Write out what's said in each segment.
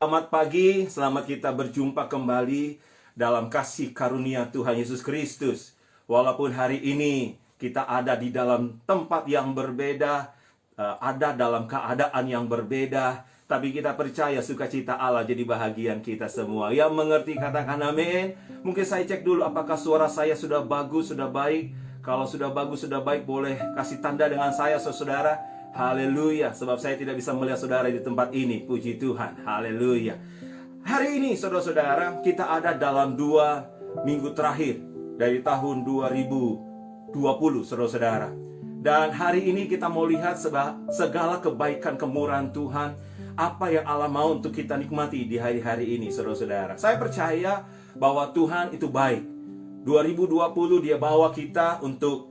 Selamat pagi, selamat kita berjumpa kembali dalam kasih karunia Tuhan Yesus Kristus. Walaupun hari ini kita ada di dalam tempat yang berbeda, ada dalam keadaan yang berbeda, tapi kita percaya sukacita Allah jadi bahagian kita semua. Yang mengerti katakan amin. Mungkin saya cek dulu apakah suara saya sudah bagus, sudah baik. Kalau sudah bagus, sudah baik, boleh kasih tanda dengan saya, saudara. Haleluya, sebab saya tidak bisa melihat saudara di tempat ini. Puji Tuhan, haleluya. Hari ini saudara-saudara, kita ada dalam 2 minggu terakhir dari tahun 2020, saudara-saudara. Dan hari ini kita mau lihat segala kebaikan kemurahan Tuhan, apa yang Allah mau untuk kita nikmati di hari-hari ini, saudara-saudara. Saya percaya bahwa Tuhan itu baik. 2020 dia bawa kita untuk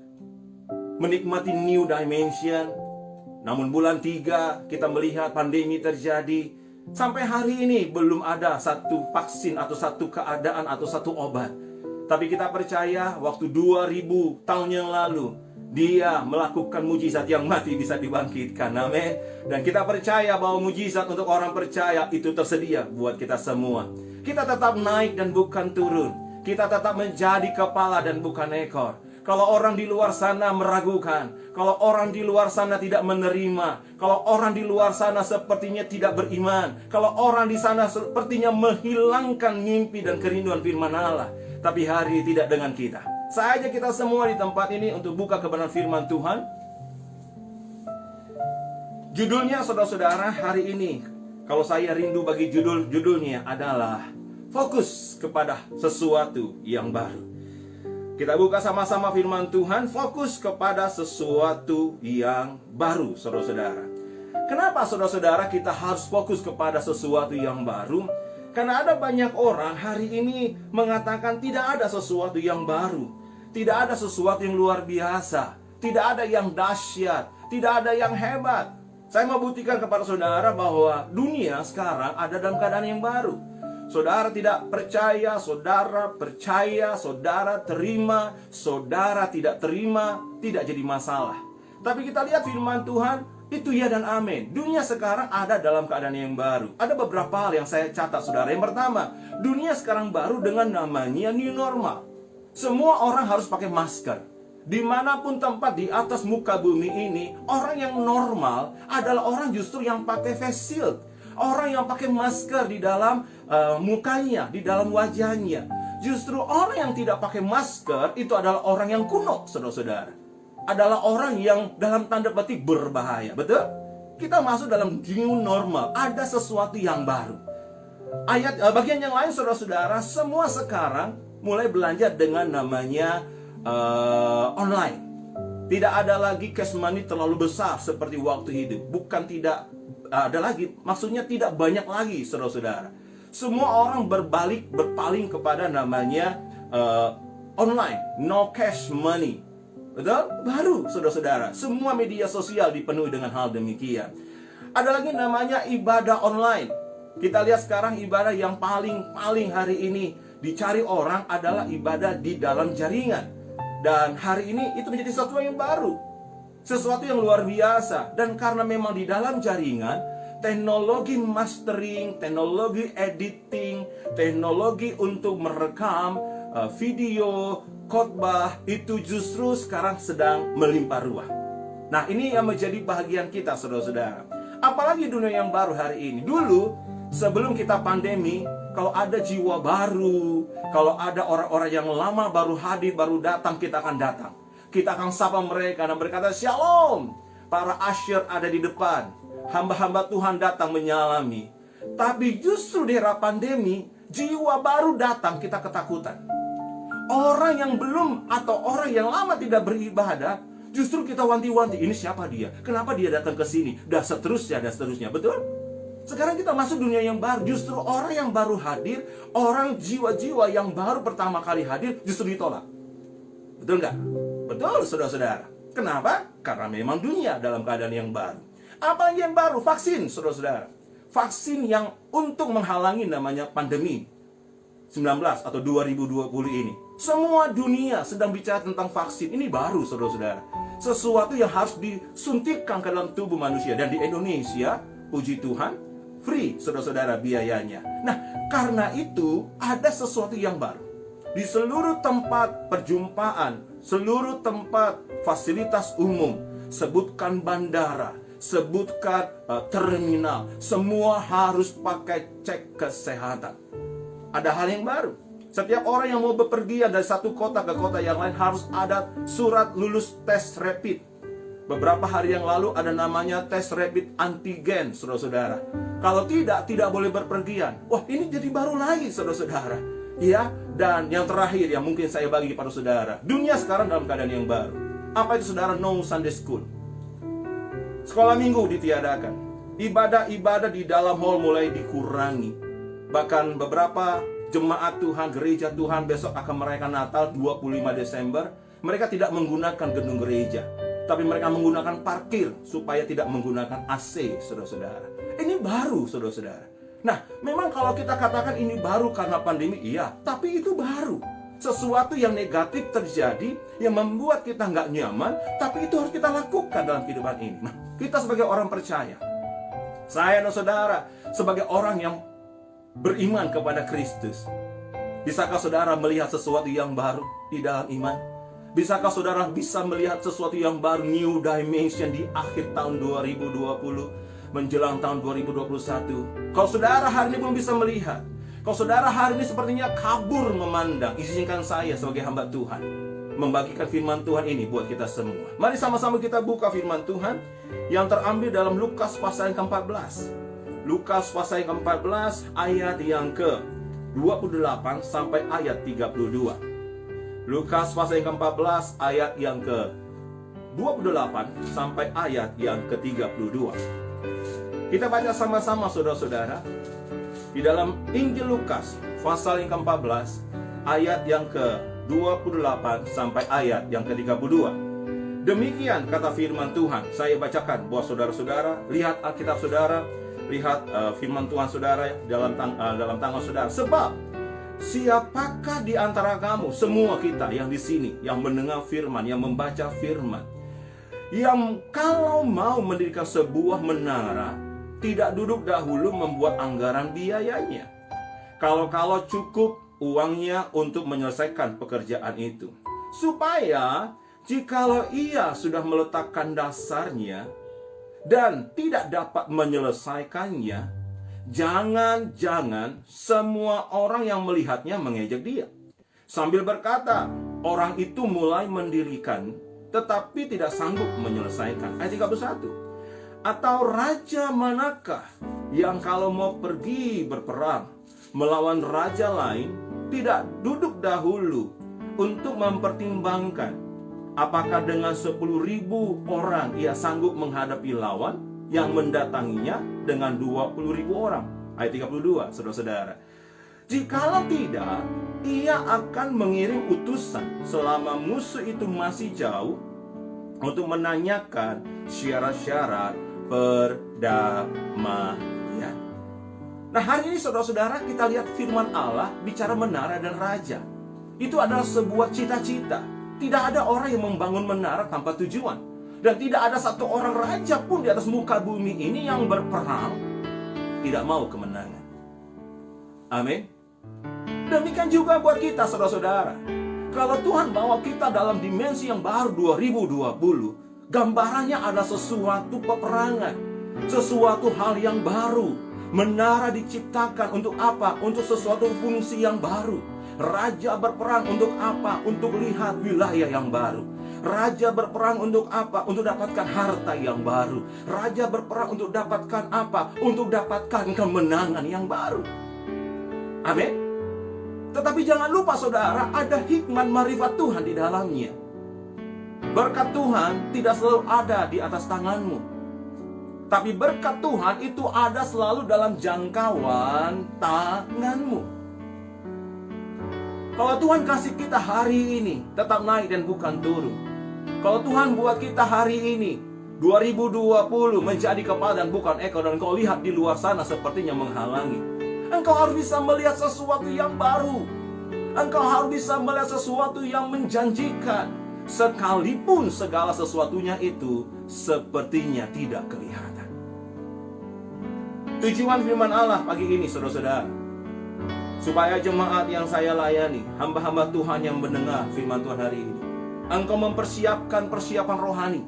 menikmati new dimension. Namun bulan 3 kita melihat pandemi terjadi. Sampai hari ini belum ada satu vaksin atau satu keadaan atau satu obat. Tapi kita percaya waktu 2000 tahun yang lalu Dia melakukan mujizat yang mati bisa dibangkitkan. Amin. Dan kita percaya bahwa mujizat untuk orang percaya itu tersedia buat kita semua. Kita tetap naik dan bukan turun. Kita tetap menjadi kepala dan bukan ekor. Kalau orang di luar sana meragukan, kalau orang di luar sana tidak menerima, kalau orang di luar sana sepertinya tidak beriman, kalau orang di sana sepertinya menghilangkan mimpi dan kerinduan firman Allah, tapi hari ini tidak dengan kita. Saya ajak kita semua di tempat ini untuk buka kebenaran firman Tuhan. Judulnya saudara-saudara hari ini, kalau saya rindu bagi judulnya adalah fokus kepada sesuatu yang baru. Kita buka sama-sama firman Tuhan, fokus kepada sesuatu yang baru, saudara-saudara. Kenapa saudara-saudara kita harus fokus kepada sesuatu yang baru? Karena ada banyak orang hari ini mengatakan tidak ada sesuatu yang baru. Tidak ada sesuatu yang luar biasa. Tidak ada yang dahsyat. Tidak ada yang hebat. Saya mau buktikan kepada saudara bahwa dunia sekarang ada dalam keadaan yang baru. Saudara tidak percaya, saudara percaya, saudara terima, saudara tidak terima, tidak jadi masalah. Tapi kita lihat firman Tuhan, itu ya dan amin. Dunia sekarang ada dalam keadaan yang baru. Ada beberapa hal yang saya catat, saudara. Yang pertama, dunia sekarang baru dengan namanya new normal. Semua orang harus pakai masker. Dimanapun tempat di atas muka bumi ini, orang yang normal adalah orang justru yang pakai face shield. Orang yang pakai masker di dalam mukanya, di dalam wajahnya. Justru orang yang tidak pakai masker itu adalah orang yang kuno, saudara-saudara. Adalah orang yang dalam tanda petik berbahaya, betul? Kita masuk dalam new normal, ada sesuatu yang baru. Bagian yang lain, saudara-saudara, semua sekarang mulai belanja dengan namanya online. Tidak ada lagi cash money terlalu besar seperti waktu hidup. Bukan tidak ada lagi, maksudnya tidak banyak lagi, saudara-saudara. Semua orang berpaling kepada namanya online, no cash money. Betul? Baru, saudara-saudara. Semua media sosial dipenuhi dengan hal demikian. Ada lagi namanya ibadah online. Kita lihat sekarang ibadah yang paling hari ini dicari orang adalah ibadah di dalam jaringan. Dan hari ini itu menjadi sesuatu yang baru. Sesuatu yang luar biasa. Dan karena memang di dalam jaringan, teknologi mastering, teknologi editing, teknologi untuk merekam video, khotbah, itu justru sekarang sedang melimpah ruah. Nah, ini yang menjadi bahagian kita, saudara-saudara. Apalagi dunia yang baru hari ini. Dulu, sebelum kita pandemi, kalau ada jiwa baru, kalau ada orang-orang yang lama baru hadir, baru datang, kita akan datang. Kita akan sapa mereka dan berkata, Shalom. Para usher ada di depan. Hamba-hamba Tuhan datang menyalami. Tapi justru di era pandemi, jiwa baru datang, kita ketakutan. Orang yang belum atau orang yang lama tidak beribadah, justru kita wanti-wanti, ini siapa dia? Kenapa dia datang ke sini? Dan seterusnya, betul? Sekarang kita masuk dunia yang baru. Justru orang yang baru hadir, orang jiwa-jiwa yang baru pertama kali hadir, justru ditolak. Betul nggak? Betul, saudara-saudara. Kenapa? Karena memang dunia dalam keadaan yang baru. Apalagi yang baru? Vaksin, saudara-saudara. Vaksin yang untuk menghalangi namanya pandemi 19 atau 2020 ini. Semua dunia sedang bicara tentang vaksin. Ini baru, saudara-saudara. Sesuatu yang harus disuntikkan ke dalam tubuh manusia. Dan di Indonesia, puji Tuhan, free, saudara-saudara, biayanya. Nah, karena itu ada sesuatu yang baru. Di seluruh tempat perjumpaan, seluruh tempat fasilitas umum, sebutkan bandara, sebutkan terminal, semua harus pakai cek kesehatan. Ada hal yang baru. Setiap orang yang mau bepergian dari satu kota ke kota yang lain harus ada surat lulus tes rapid. Beberapa hari yang lalu ada namanya tes rapid antigen, saudara-saudara. Kalau tidak boleh berpergian. Wah, ini jadi baru lagi, saudara-saudara. Ya, dan yang terakhir yang mungkin saya bagi kepada saudara, dunia sekarang dalam keadaan yang baru. Apa itu, saudara? No Sunday School. Sekolah minggu ditiadakan. Ibadah-ibadah di dalam hall mulai dikurangi. Bahkan beberapa jemaat Tuhan, gereja Tuhan besok akan merayakan Natal 25 Desember. Mereka tidak menggunakan gedung gereja, tapi mereka menggunakan parkir supaya tidak menggunakan AC, saudara-saudara. Ini baru, saudara-saudara. Nah, memang kalau kita katakan ini baru karena pandemi, iya, tapi itu baru. Sesuatu yang negatif terjadi, yang membuat kita nggak nyaman, tapi itu harus kita lakukan dalam kehidupan ini. Nah, kita sebagai orang percaya, saya dan saudara, sebagai orang yang beriman kepada Kristus, bisakah saudara melihat sesuatu yang baru di dalam iman? Bisakah saudara bisa melihat sesuatu yang baru, new dimension di akhir tahun 2020 menjelang tahun 2021? Kalau saudara hari ini belum bisa melihat, kalau saudara hari ini sepertinya kabur memandang, izinkan saya sebagai hamba Tuhan membagikan firman Tuhan ini buat kita semua. Mari sama-sama kita buka firman Tuhan yang terambil dalam Lukas pasal yang ke-14. Lukas pasal yang ke-14 ayat yang ke-28 sampai ayat 32. Lukas pasal yang ke-14 ayat yang ke-28 sampai ayat yang ke-32. Kita baca sama-sama, saudara-saudara, di dalam Injil Lukas pasal yang ke-14 ayat yang ke-28 sampai ayat yang ke-32. Demikian kata firman Tuhan. Saya bacakan buat saudara-saudara. Lihat Alkitab saudara, lihat firman Tuhan saudara dalam tangan saudara. Sebab siapakah di antara kamu, semua kita yang di sini, yang mendengar firman, yang membaca firman, yang kalau mau mendirikan sebuah menara, tidak duduk dahulu membuat anggaran biayanya, kalau cukup uangnya untuk menyelesaikan pekerjaan itu, supaya jikalau ia sudah meletakkan dasarnya dan tidak dapat menyelesaikannya, jangan-jangan semua orang yang melihatnya mengejek dia, sambil berkata, orang itu mulai mendirikan tetapi tidak sanggup menyelesaikan. Ayat 31. Atau raja manakah yang kalau mau pergi berperang melawan raja lain, tidak duduk dahulu untuk mempertimbangkan apakah dengan 10.000 orang ia sanggup menghadapi lawan yang mendatanginya dengan 20.000 orang. Ayat 32, saudara-saudara. Jikalau tidak, ia akan mengirim utusan selama musuh itu masih jauh untuk menanyakan syarat-syarat perdamaian. Nah, hari ini saudara-saudara, kita lihat firman Allah bicara menara dan raja. Itu adalah sebuah cita-cita. Tidak ada orang yang membangun menara tanpa tujuan. Dan tidak ada satu orang raja pun di atas muka bumi ini yang berperang tidak mau kemenangan. Amin. Demikian juga buat kita, saudara-saudara. Kalau Tuhan bawa kita dalam dimensi yang baru 2020, gambarannya ada sesuatu peperangan, sesuatu hal yang baru. Menara diciptakan untuk apa? Untuk sesuatu fungsi yang baru. Raja berperang untuk apa? Untuk lihat wilayah yang baru. Raja berperang untuk apa? Untuk dapatkan harta yang baru. Raja berperang untuk dapatkan apa? Untuk dapatkan kemenangan yang baru. Amin. Tetapi jangan lupa saudara, ada hikmat marifat Tuhan di dalamnya. Berkat Tuhan tidak selalu ada di atas tanganmu, tapi berkat Tuhan itu ada selalu dalam jangkauan tanganmu. Kalau Tuhan kasih kita hari ini tetap naik dan bukan turun. Kalau Tuhan buat kita hari ini 2020 menjadi kepala dan bukan ekor, dan kau lihat di luar sana sepertinya menghalangi, engkau harus bisa melihat sesuatu yang baru. Engkau harus bisa melihat sesuatu yang menjanjikan, sekalipun segala sesuatunya itu sepertinya tidak kelihatan. Tujuan firman Allah pagi ini, saudara-saudara, supaya jemaat yang saya layani, hamba-hamba Tuhan yang mendengar firman Tuhan hari ini, engkau mempersiapkan persiapan rohani.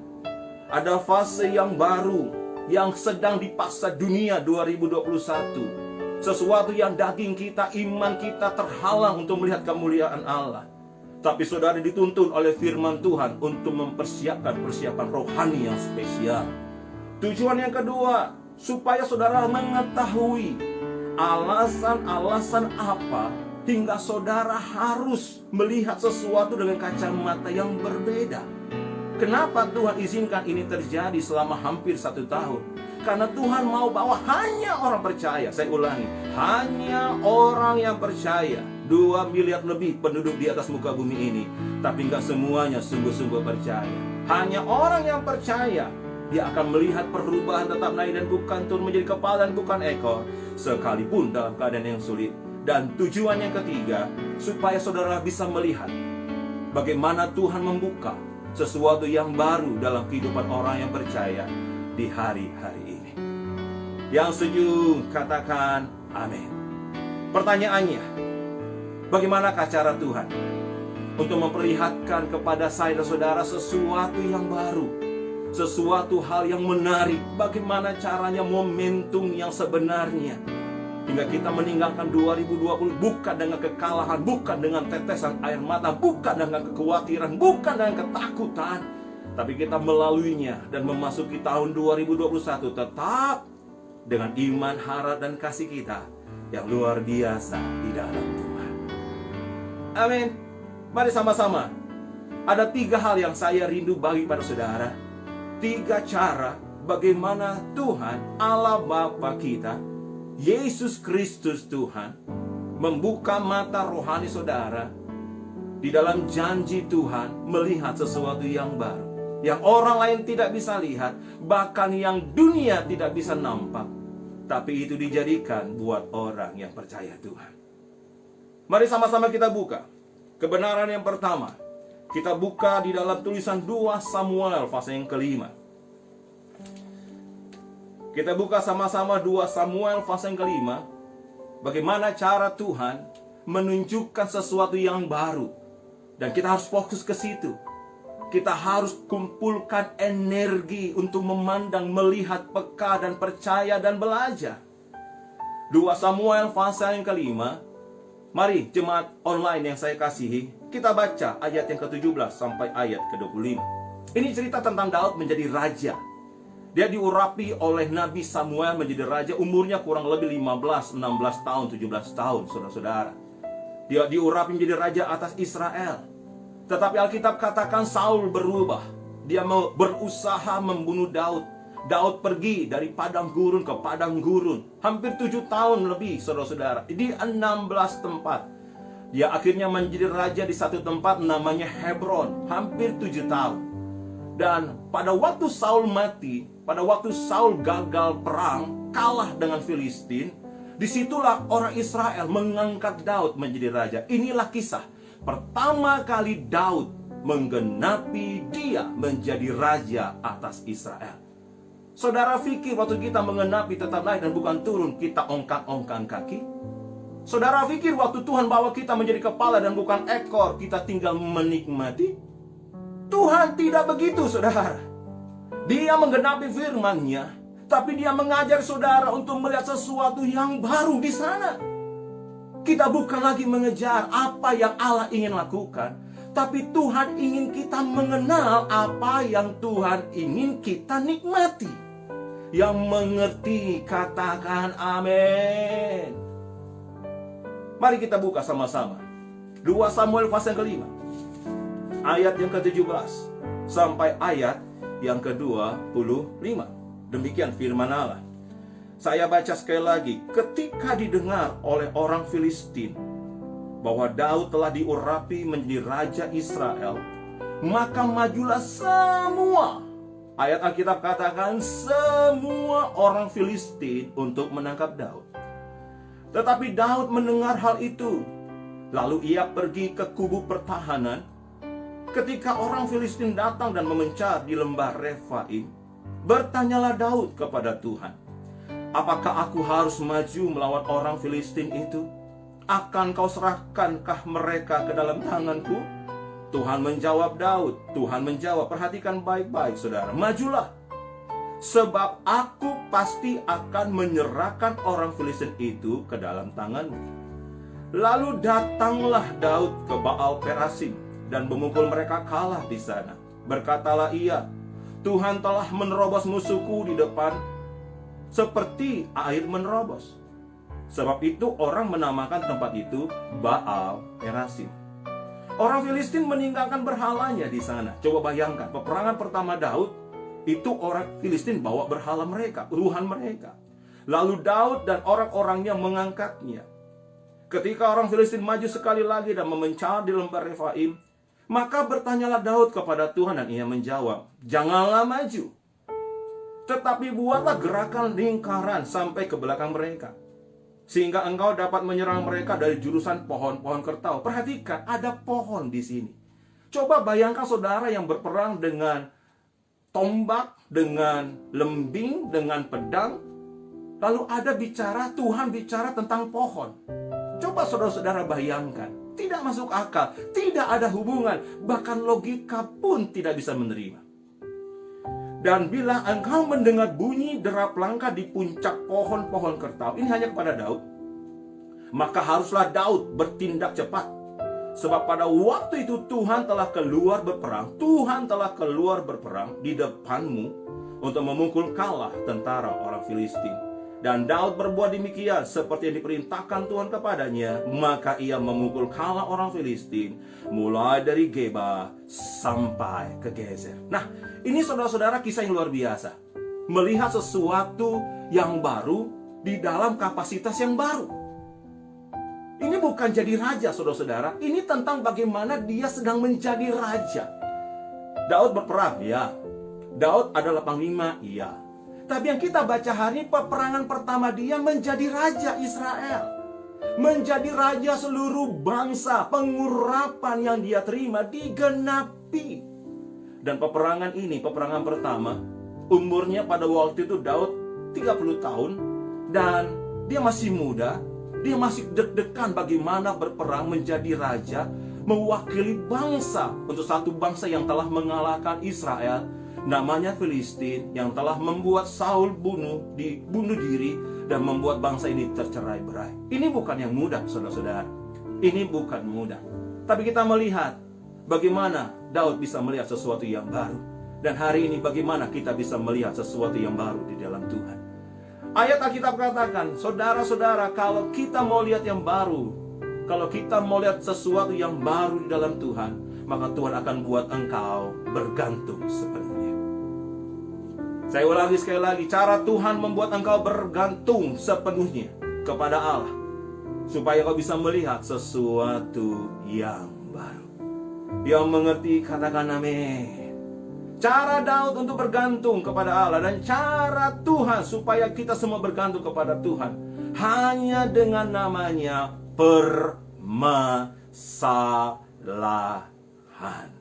Ada fase yang baru yang sedang dipaksa dunia 2021. Sesuatu yang daging kita, iman kita terhalang untuk melihat kemuliaan Allah. Tapi saudara dituntun oleh firman Tuhan untuk mempersiapkan persiapan rohani yang spesial. Tujuan yang kedua, supaya saudara mengetahui alasan-alasan apa hingga saudara harus melihat sesuatu dengan kacamata yang berbeda. Kenapa Tuhan izinkan ini terjadi selama hampir 1 tahun? Karena Tuhan mau bahwa hanya orang percaya, saya ulangi, hanya orang yang percaya. 2 miliar lebih penduduk di atas muka bumi ini, tapi nggak semuanya sungguh-sungguh percaya. Hanya orang yang percaya, dia akan melihat perubahan tetap naik dan bukan turun, menjadi kepala dan bukan ekor, sekalipun dalam keadaan yang sulit. Dan tujuan yang ketiga, supaya saudara bisa melihat bagaimana Tuhan membuka sesuatu yang baru dalam kehidupan orang yang percaya di hari-hari ini. Yang setuju katakan amin. Pertanyaannya, bagaimanakah cara Tuhan untuk memperlihatkan kepada saya dan saudara sesuatu yang baru, sesuatu hal yang menarik? Bagaimana caranya, momentum yang sebenarnya, hingga kita meninggalkan 2020 bukan dengan kekalahan, bukan dengan tetesan air mata, bukan dengan kekhawatiran, bukan dengan ketakutan, tapi kita melaluinya dan memasuki tahun 2021 tetap dengan iman, harap, dan kasih kita yang luar biasa di dalam Tuhan. Amin. Mari sama-sama. Ada 3 hal yang saya rindu bagi pada saudara. 3 cara bagaimana Tuhan, Allah Bapa kita, Yesus Kristus Tuhan, membuka mata rohani saudara di dalam janji Tuhan melihat sesuatu yang baru, yang orang lain tidak bisa lihat, bahkan yang dunia tidak bisa nampak, tapi itu dijadikan buat orang yang percaya Tuhan. Mari sama-sama kita buka kebenaran yang pertama. Kita buka di dalam tulisan 2 Samuel pasal yang kelima. Kita buka sama-sama 2 Samuel pasal yang kelima. Bagaimana cara Tuhan menunjukkan sesuatu yang baru. Dan kita harus fokus ke situ. Kita harus kumpulkan energi untuk memandang, melihat, peka, dan percaya, dan belajar. 2 Samuel pasal yang kelima. Mari jemaat online yang saya kasihi, kita baca ayat yang ke-17 sampai ayat ke-25. Ini cerita tentang Daud menjadi raja. Dia diurapi oleh Nabi Samuel menjadi raja, umurnya kurang lebih 15, 16 tahun, 17 tahun, saudara-saudara. Dia diurapi menjadi raja atas Israel. Tetapi Alkitab katakan Saul berubah. Dia mau berusaha membunuh Daud. Daud pergi dari padang gurun ke padang gurun. Hampir 7 tahun lebih, saudara-saudara. Di 16 tempat. Dia akhirnya menjadi raja di satu tempat namanya Hebron. Hampir 7 tahun. Dan pada waktu Saul mati, pada waktu Saul gagal perang, kalah dengan Filistin, disitulah orang Israel mengangkat Daud menjadi raja. Inilah kisah pertama kali Daud menggenapi dia menjadi raja atas Israel. Saudara pikir waktu kita menggenapi tetap naik dan bukan turun, kita ongkang-ongkang kaki? Saudara pikir waktu Tuhan bawa kita menjadi kepala dan bukan ekor, kita tinggal menikmati? Tuhan tidak begitu, saudara. Dia menggenapi firman-Nya, tapi Dia mengajar saudara untuk melihat sesuatu yang baru di sana. Kita bukan lagi mengejar apa yang Allah ingin lakukan, tapi Tuhan ingin kita mengenal apa yang Tuhan ingin kita nikmati. Yang mengerti katakan amin. Mari kita buka sama-sama 2 Samuel pasal yang kelima, ayat yang ke-17 sampai ayat yang ke-25. Demikian firman Allah. Saya baca sekali lagi. Ketika didengar oleh orang Filistin bahwa Daud telah diurapi menjadi raja Israel, maka majulah semua, ayat Alkitab katakan semua orang Filistin untuk menangkap Daud. Tetapi Daud mendengar hal itu, lalu ia pergi ke kubu pertahanan. Ketika orang Filistin datang dan memencar di lembah Refaim, bertanyalah Daud kepada Tuhan, apakah aku harus maju melawan orang Filistin itu? Akan kau serahkankah mereka ke dalam tanganku? Tuhan menjawab Daud. Tuhan menjawab, perhatikan baik-baik saudara, majulah. Sebab aku pasti akan menyerahkan orang Filistin itu ke dalam tanganmu. Lalu datanglah Daud ke Baal Perasim dan memukul mereka kalah di sana. Berkatalah ia, Tuhan telah menerobos musuhku di depan seperti air menerobos. Sebab itu orang menamakan tempat itu Baal Perasim. Orang Filistin meninggalkan berhalanya di sana. Coba bayangkan, peperangan pertama Daud, itu orang Filistin bawa berhala mereka, Tuhan mereka. Lalu Daud dan orang-orangnya mengangkatnya. Ketika orang Filistin maju sekali lagi dan memencar di lembah Refaim, maka bertanyalah Daud kepada Tuhan dan ia menjawab, janganlah maju, tetapi buatlah gerakan lingkaran sampai ke belakang mereka, sehingga engkau dapat menyerang mereka dari jurusan pohon-pohon kertau. Perhatikan, ada pohon di sini. Coba bayangkan saudara yang berperang dengan tombak, dengan lembing, dengan pedang. Lalu ada bicara, Tuhan bicara tentang pohon. Coba saudara-saudara bayangkan, tidak masuk akal, tidak ada hubungan, bahkan logika pun tidak bisa menerima. Dan bila engkau mendengar bunyi derap langkah di puncak pohon-pohon kertau, ini hanya kepada Daud, maka haruslah Daud bertindak cepat. Sebab pada waktu itu Tuhan telah keluar berperang, Tuhan telah keluar berperang di depanmu untuk memukul kalah tentara orang Filistin. Dan Daud berbuat demikian seperti yang diperintahkan Tuhan kepadanya. Maka ia memukul kalah orang Filistin mulai dari Geba sampai ke Gezer. Nah, ini saudara-saudara kisah yang luar biasa. Melihat sesuatu yang baru di dalam kapasitas yang baru. Ini bukan jadi raja saudara-saudara. Ini tentang bagaimana dia sedang menjadi raja. Daud berperang, ya. Daud adalah panglima, iya. Tapi yang kita baca hari ini, peperangan pertama dia menjadi raja Israel. Menjadi raja seluruh bangsa. Pengurapan yang dia terima digenapi. Dan peperangan ini, peperangan pertama, umurnya pada waktu itu Daud 30 tahun. Dan dia masih muda. Dia masih deg-degan bagaimana berperang menjadi raja. Mewakili bangsa. Untuk satu bangsa yang telah mengalahkan Israel, namanya Filistin, yang telah membuat Saul bunuh diri dan membuat bangsa ini tercerai-berai. Ini bukan yang mudah saudara-saudara. Ini bukan mudah. Tapi kita melihat bagaimana Daud bisa melihat sesuatu yang baru. Dan hari ini bagaimana kita bisa melihat sesuatu yang baru di dalam Tuhan. Ayat Alkitab katakan, saudara-saudara, kalau kita mau lihat yang baru, kalau kita mau lihat sesuatu yang baru di dalam Tuhan, maka Tuhan akan buat engkau bergantung sepenuhnya. Saya ulangi sekali lagi, cara Tuhan membuat engkau bergantung sepenuhnya kepada Allah, supaya kau bisa melihat sesuatu yang baru. Yang mengerti katakan amin. Cara Daud untuk bergantung kepada Allah dan cara Tuhan supaya kita semua bergantung kepada Tuhan hanya dengan namanya permasalahan.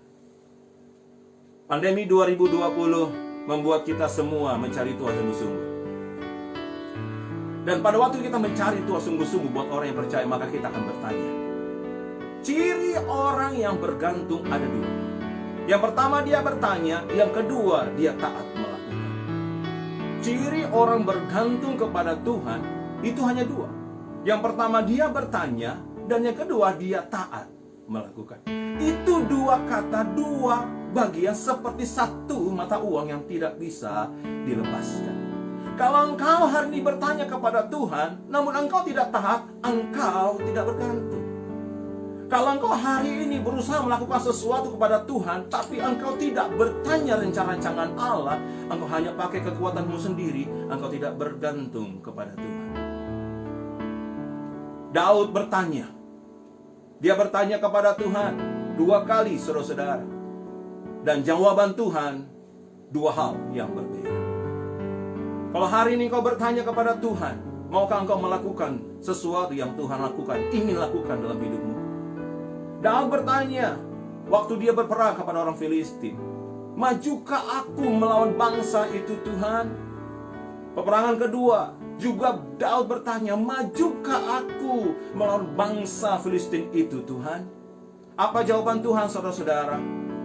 Pandemi 2020 membuat kita semua mencari Tuhan sungguh-sungguh. Dan pada waktu kita mencari Tuhan sungguh-sungguh, buat orang yang percaya, maka kita akan bertanya. Ciri orang yang bergantung ada dua. Yang pertama dia bertanya, yang kedua dia taat melakukan. Ciri orang bergantung kepada Tuhan itu hanya dua. Yang pertama dia bertanya, dan yang kedua dia taat melakukan. Itu dua kata, dua bagian seperti satu mata uang yang tidak bisa dilepaskan. Kalau engkau hari ini bertanya kepada Tuhan, namun engkau tidak taat, engkau tidak bergantung. Kalau engkau hari ini berusaha melakukan sesuatu kepada Tuhan, tapi engkau tidak bertanya rencana-rancangan Allah, engkau hanya pakai kekuatanmu sendiri, engkau tidak bergantung kepada Tuhan. Daud bertanya. Dia bertanya kepada Tuhan 2 kali, saudara-saudara. Dan jawaban Tuhan 2 hal yang berbeda. Kalau hari ini kau bertanya kepada Tuhan, maukah engkau melakukan sesuatu yang Tuhan lakukan, ingin lakukan dalam hidupmu? Daud bertanya waktu dia berperang kepada orang Filistin, majukah aku melawan bangsa itu Tuhan? Peperangan kedua, Juga Daud bertanya, majukah aku melawan bangsa Filistin itu Tuhan? Apa jawaban Tuhan saudara-saudara?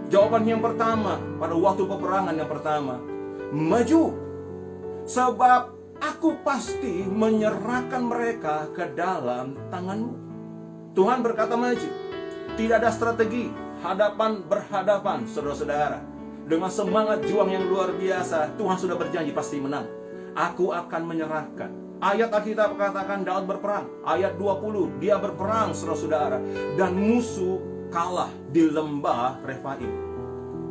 Jawaban yang pertama, pada waktu peperangan yang pertama, maju. Sebab aku pasti menyerahkan mereka ke dalam tanganmu. Tuhan berkata maju. Tidak ada strategi, hadapan berhadapan saudara-saudara. Dengan semangat juang yang luar biasa, Tuhan sudah berjanji pasti menang. Aku akan menyerahkan. Ayat Alkitab katakan Daud berperang. Ayat 20, dia berperang saudara-saudara. Dan musuh kalah di lembah Refaim.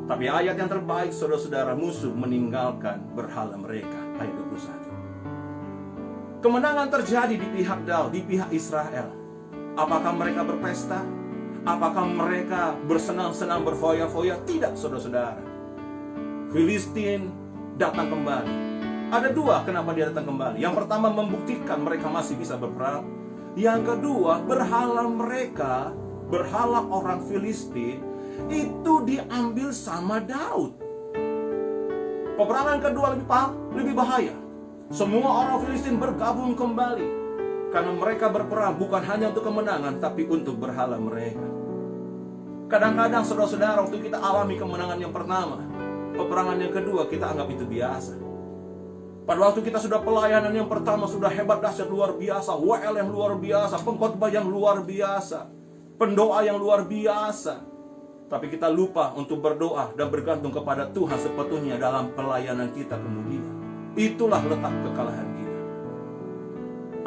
Tapi ayat yang terbaik saudara-saudara, musuh meninggalkan berhala mereka. Ayat 21. Kemenangan terjadi di pihak Daud, di pihak Israel. Apakah mereka berpesta? Apakah mereka bersenang-senang, berfoya-foya? Tidak saudara-saudara. Filistin datang kembali. Ada dua kenapa dia datang kembali. Yang pertama, membuktikan mereka masih bisa berperang. Yang kedua, berhala mereka, berhala orang Filistin, itu diambil sama Daud. Peperangan kedua lebih bahaya. Semua orang Filistin bergabung kembali. Karena mereka berperang bukan hanya untuk kemenangan, tapi untuk berhala mereka. Kadang-kadang saudara-saudara, waktu kita alami kemenangan yang pertama, peperangan yang kedua kita anggap itu biasa. Pada waktu kita sudah pelayanan yang pertama, sudah hebat, dahsyat, luar biasa, WL yang luar biasa, pengkhotbah yang luar biasa, pendoa yang luar biasa. Tapi kita lupa untuk berdoa dan bergantung kepada Tuhan sepenuhnya dalam pelayanan kita kemudian. Itulah letak kekalahan kita.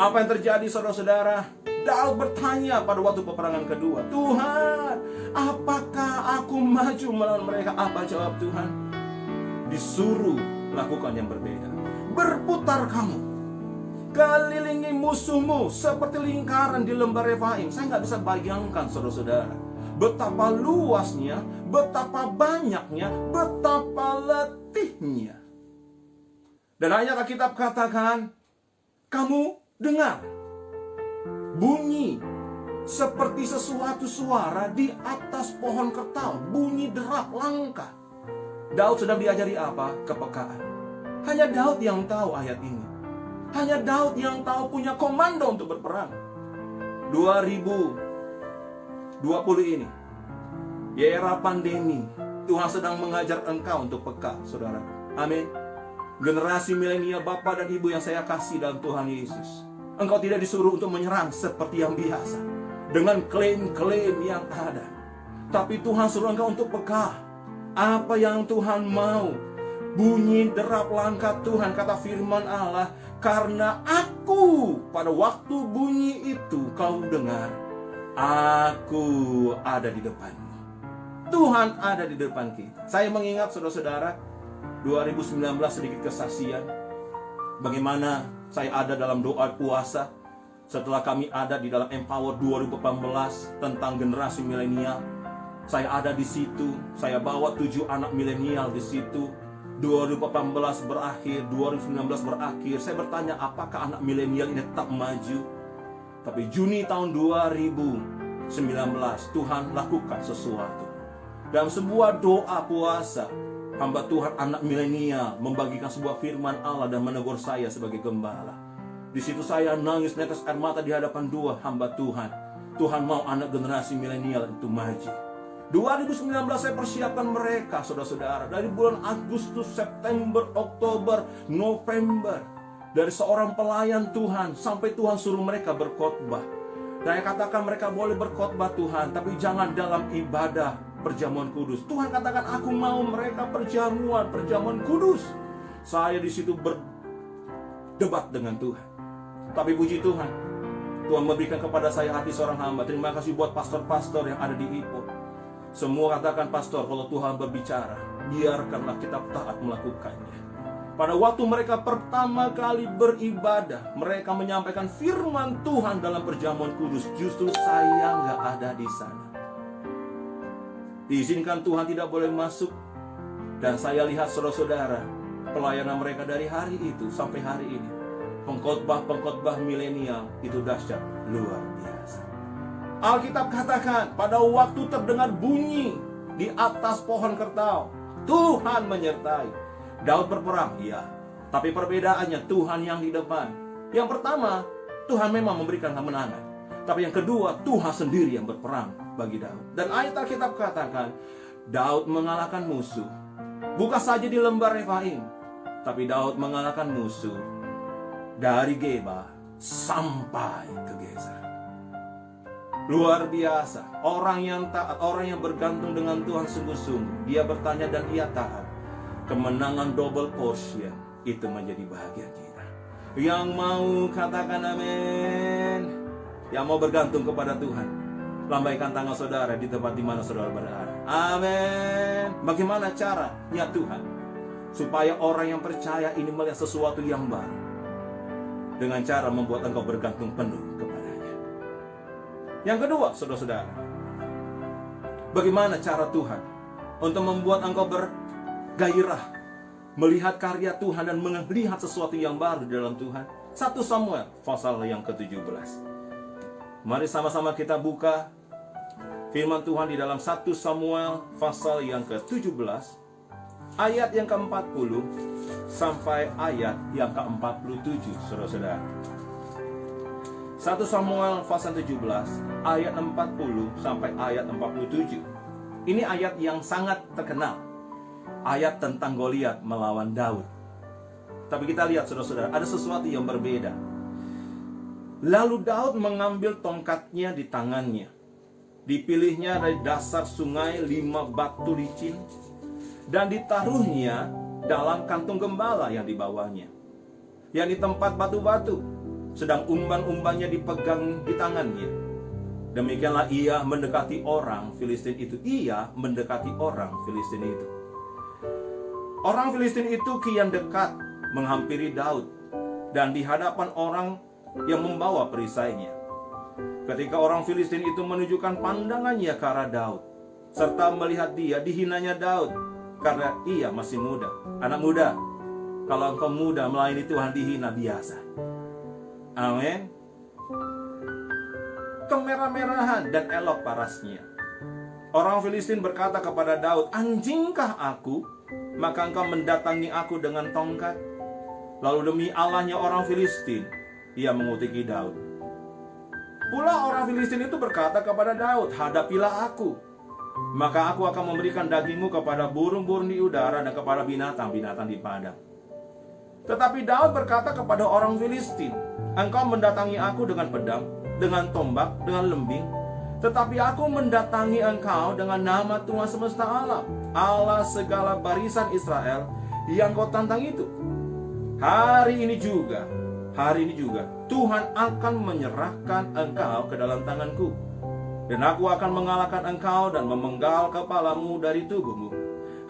Apa yang terjadi saudara-saudara? Daud bertanya pada waktu peperangan kedua, Tuhan, apakah aku maju melawan mereka? Apa jawab Tuhan? Disuruh lakukan yang berbeda. Berputar kamu, kelilingi musuhmu seperti lingkaran di lembah Refaim. Saya nggak bisa bayangkan saudara-saudara, betapa luasnya, betapa banyaknya, betapa letihnya. Dan ayat Alkitab katakan, kamu dengar bunyi seperti sesuatu suara di atas pohon kertal, bunyi derap langkah. Daud sedang diajari apa? Kepekaan. Hanya Daud yang tahu ayat ini. Hanya Daud yang tahu punya komando untuk berperang. 2020 ini, di era pandemi, Tuhan sedang mengajar engkau untuk peka, saudara. Amin. Generasi milenial, bapak dan ibu yang saya kasih dalam Tuhan Yesus, engkau tidak disuruh untuk menyerang seperti yang biasa, dengan klaim-klaim yang ada. Tapi Tuhan suruh engkau untuk peka. Apa yang Tuhan mau? Bunyi derap langkah Tuhan, kata firman Allah, karena aku pada waktu bunyi itu kau dengar, aku ada di depanmu. Tuhan ada di depan kita. Saya mengingat saudara-saudara, 2019 sedikit kesaksian, bagaimana saya ada dalam doa puasa setelah kami ada di dalam Empower 2018 tentang generasi milenial. Saya ada di situ, saya bawa 7 anak milenial di situ. 2018 berakhir, 2019 berakhir. Saya bertanya, apakah anak milenial ini tetap maju? Tapi Juni tahun 2019 Tuhan lakukan sesuatu. Dalam sebuah doa puasa, hamba Tuhan anak milenial membagikan sebuah firman Allah dan menegur saya sebagai gembala. Di situ saya nangis netes air mata di hadapan 2 hamba Tuhan. Tuhan mau anak generasi milenial itu maju. 2019 saya persiapkan mereka, saudara-saudara, dari bulan Agustus, September, Oktober, November. Dari seorang pelayan Tuhan sampai Tuhan suruh mereka berkhotbah. Saya katakan mereka boleh berkhotbah Tuhan, tapi jangan dalam ibadah perjamuan kudus. Tuhan katakan aku mau mereka perjamuan kudus. Saya di situ berdebat dengan Tuhan. Tapi puji Tuhan, Tuhan memberikan kepada saya hati seorang hamba. Terima kasih buat pastor-pastor yang ada di Ipo. Semua katakan, pastor, kalau Tuhan berbicara, biarkanlah kita taat melakukannya. Pada waktu mereka pertama kali beribadah, mereka menyampaikan firman Tuhan dalam perjamuan kudus. Justru saya nggak ada di sana. Diizinkan Tuhan tidak boleh masuk. Dan saya lihat saudara-saudara, pelayanan mereka dari hari itu sampai hari ini, pengkhotbah milenial itu dahsyat luar biasa. Alkitab katakan, pada waktu terdengar bunyi di atas pohon kertau, Tuhan menyertai. Daud berperang, iya. Tapi perbedaannya Tuhan yang di depan. Yang pertama, Tuhan memang memberikan kemenangan. Tapi yang kedua, Tuhan sendiri yang berperang bagi Daud. Dan ayat Alkitab katakan, Daud mengalahkan musuh. Bukan saja di lembah Refaim, tapi Daud mengalahkan musuh dari Geba sampai ke Gezer. Luar biasa. Orang yang taat, orang yang bergantung dengan Tuhan sungguh-sungguh, dia bertanya dan dia taat. Kemenangan double portion itu menjadi bahagia kita. Yang mau katakan amin, yang mau bergantung kepada Tuhan, lambaikan tangan saudara di tempat di mana saudara berada. Amin. Bagaimana cara? Ya Tuhan, supaya orang yang percaya ini melihat sesuatu yang baru, dengan cara membuat engkau bergantung penuh kepadanya. Yang kedua, saudara-saudara, bagaimana cara Tuhan untuk membuat engkau bergairah melihat karya Tuhan dan melihat sesuatu yang baru di dalam Tuhan? 1 Samuel pasal yang ke-17. Mari sama-sama kita buka firman Tuhan di dalam 1 Samuel pasal yang ke-17, ayat yang ke-40 sampai ayat yang ke-47, saudara-saudara. 1 Samuel pasal 17, ayat 40 sampai ayat 47. Ini ayat yang sangat terkenal. Ayat tentang Goliat melawan Daud. Tapi kita lihat, saudara-saudara, ada sesuatu yang berbeda. Lalu Daud mengambil tongkatnya di tangannya. Dipilihnya dari dasar sungai 5 batu licin, dan ditaruhnya dalam kantung gembala yang dibawanya, yang di tempat batu-batu, sedang umban-umbannya dipegang di tangannya. Demikianlah ia mendekati orang Filistin itu. Ia mendekati orang Filistin itu. Orang Filistin itu kian dekat menghampiri Daud, dan di hadapan orang yang membawa perisainya. Ketika orang Filistin itu menunjukkan pandangannya ke arah Daud, serta melihat dia, dihinanya Daud karena ia masih muda. Anak muda, kalau engkau muda melayani Tuhan, dihina biasa. Amin. Kemerah-merahan dan elok parasnya. Orang Filistin berkata kepada Daud, "Anjingkah aku, maka engkau mendatangi aku dengan tongkat?" Lalu demi Allahnya orang Filistin, ia mengutiki Daud. Pula orang Filistin itu berkata kepada Daud, "Hadapilah aku, maka aku akan memberikan dagingmu kepada burung-burung di udara dan kepada binatang-binatang di padang." Tetapi Daud berkata kepada orang Filistin, "Engkau mendatangi aku dengan pedang, dengan tombak, dengan lembing, tetapi aku mendatangi engkau dengan nama Tuhan semesta alam, Allah segala barisan Israel yang kau tantang itu. Hari ini juga Tuhan akan menyerahkan engkau ke dalam tanganku, dan aku akan mengalahkan engkau dan memenggal kepalamu dari tubuhmu.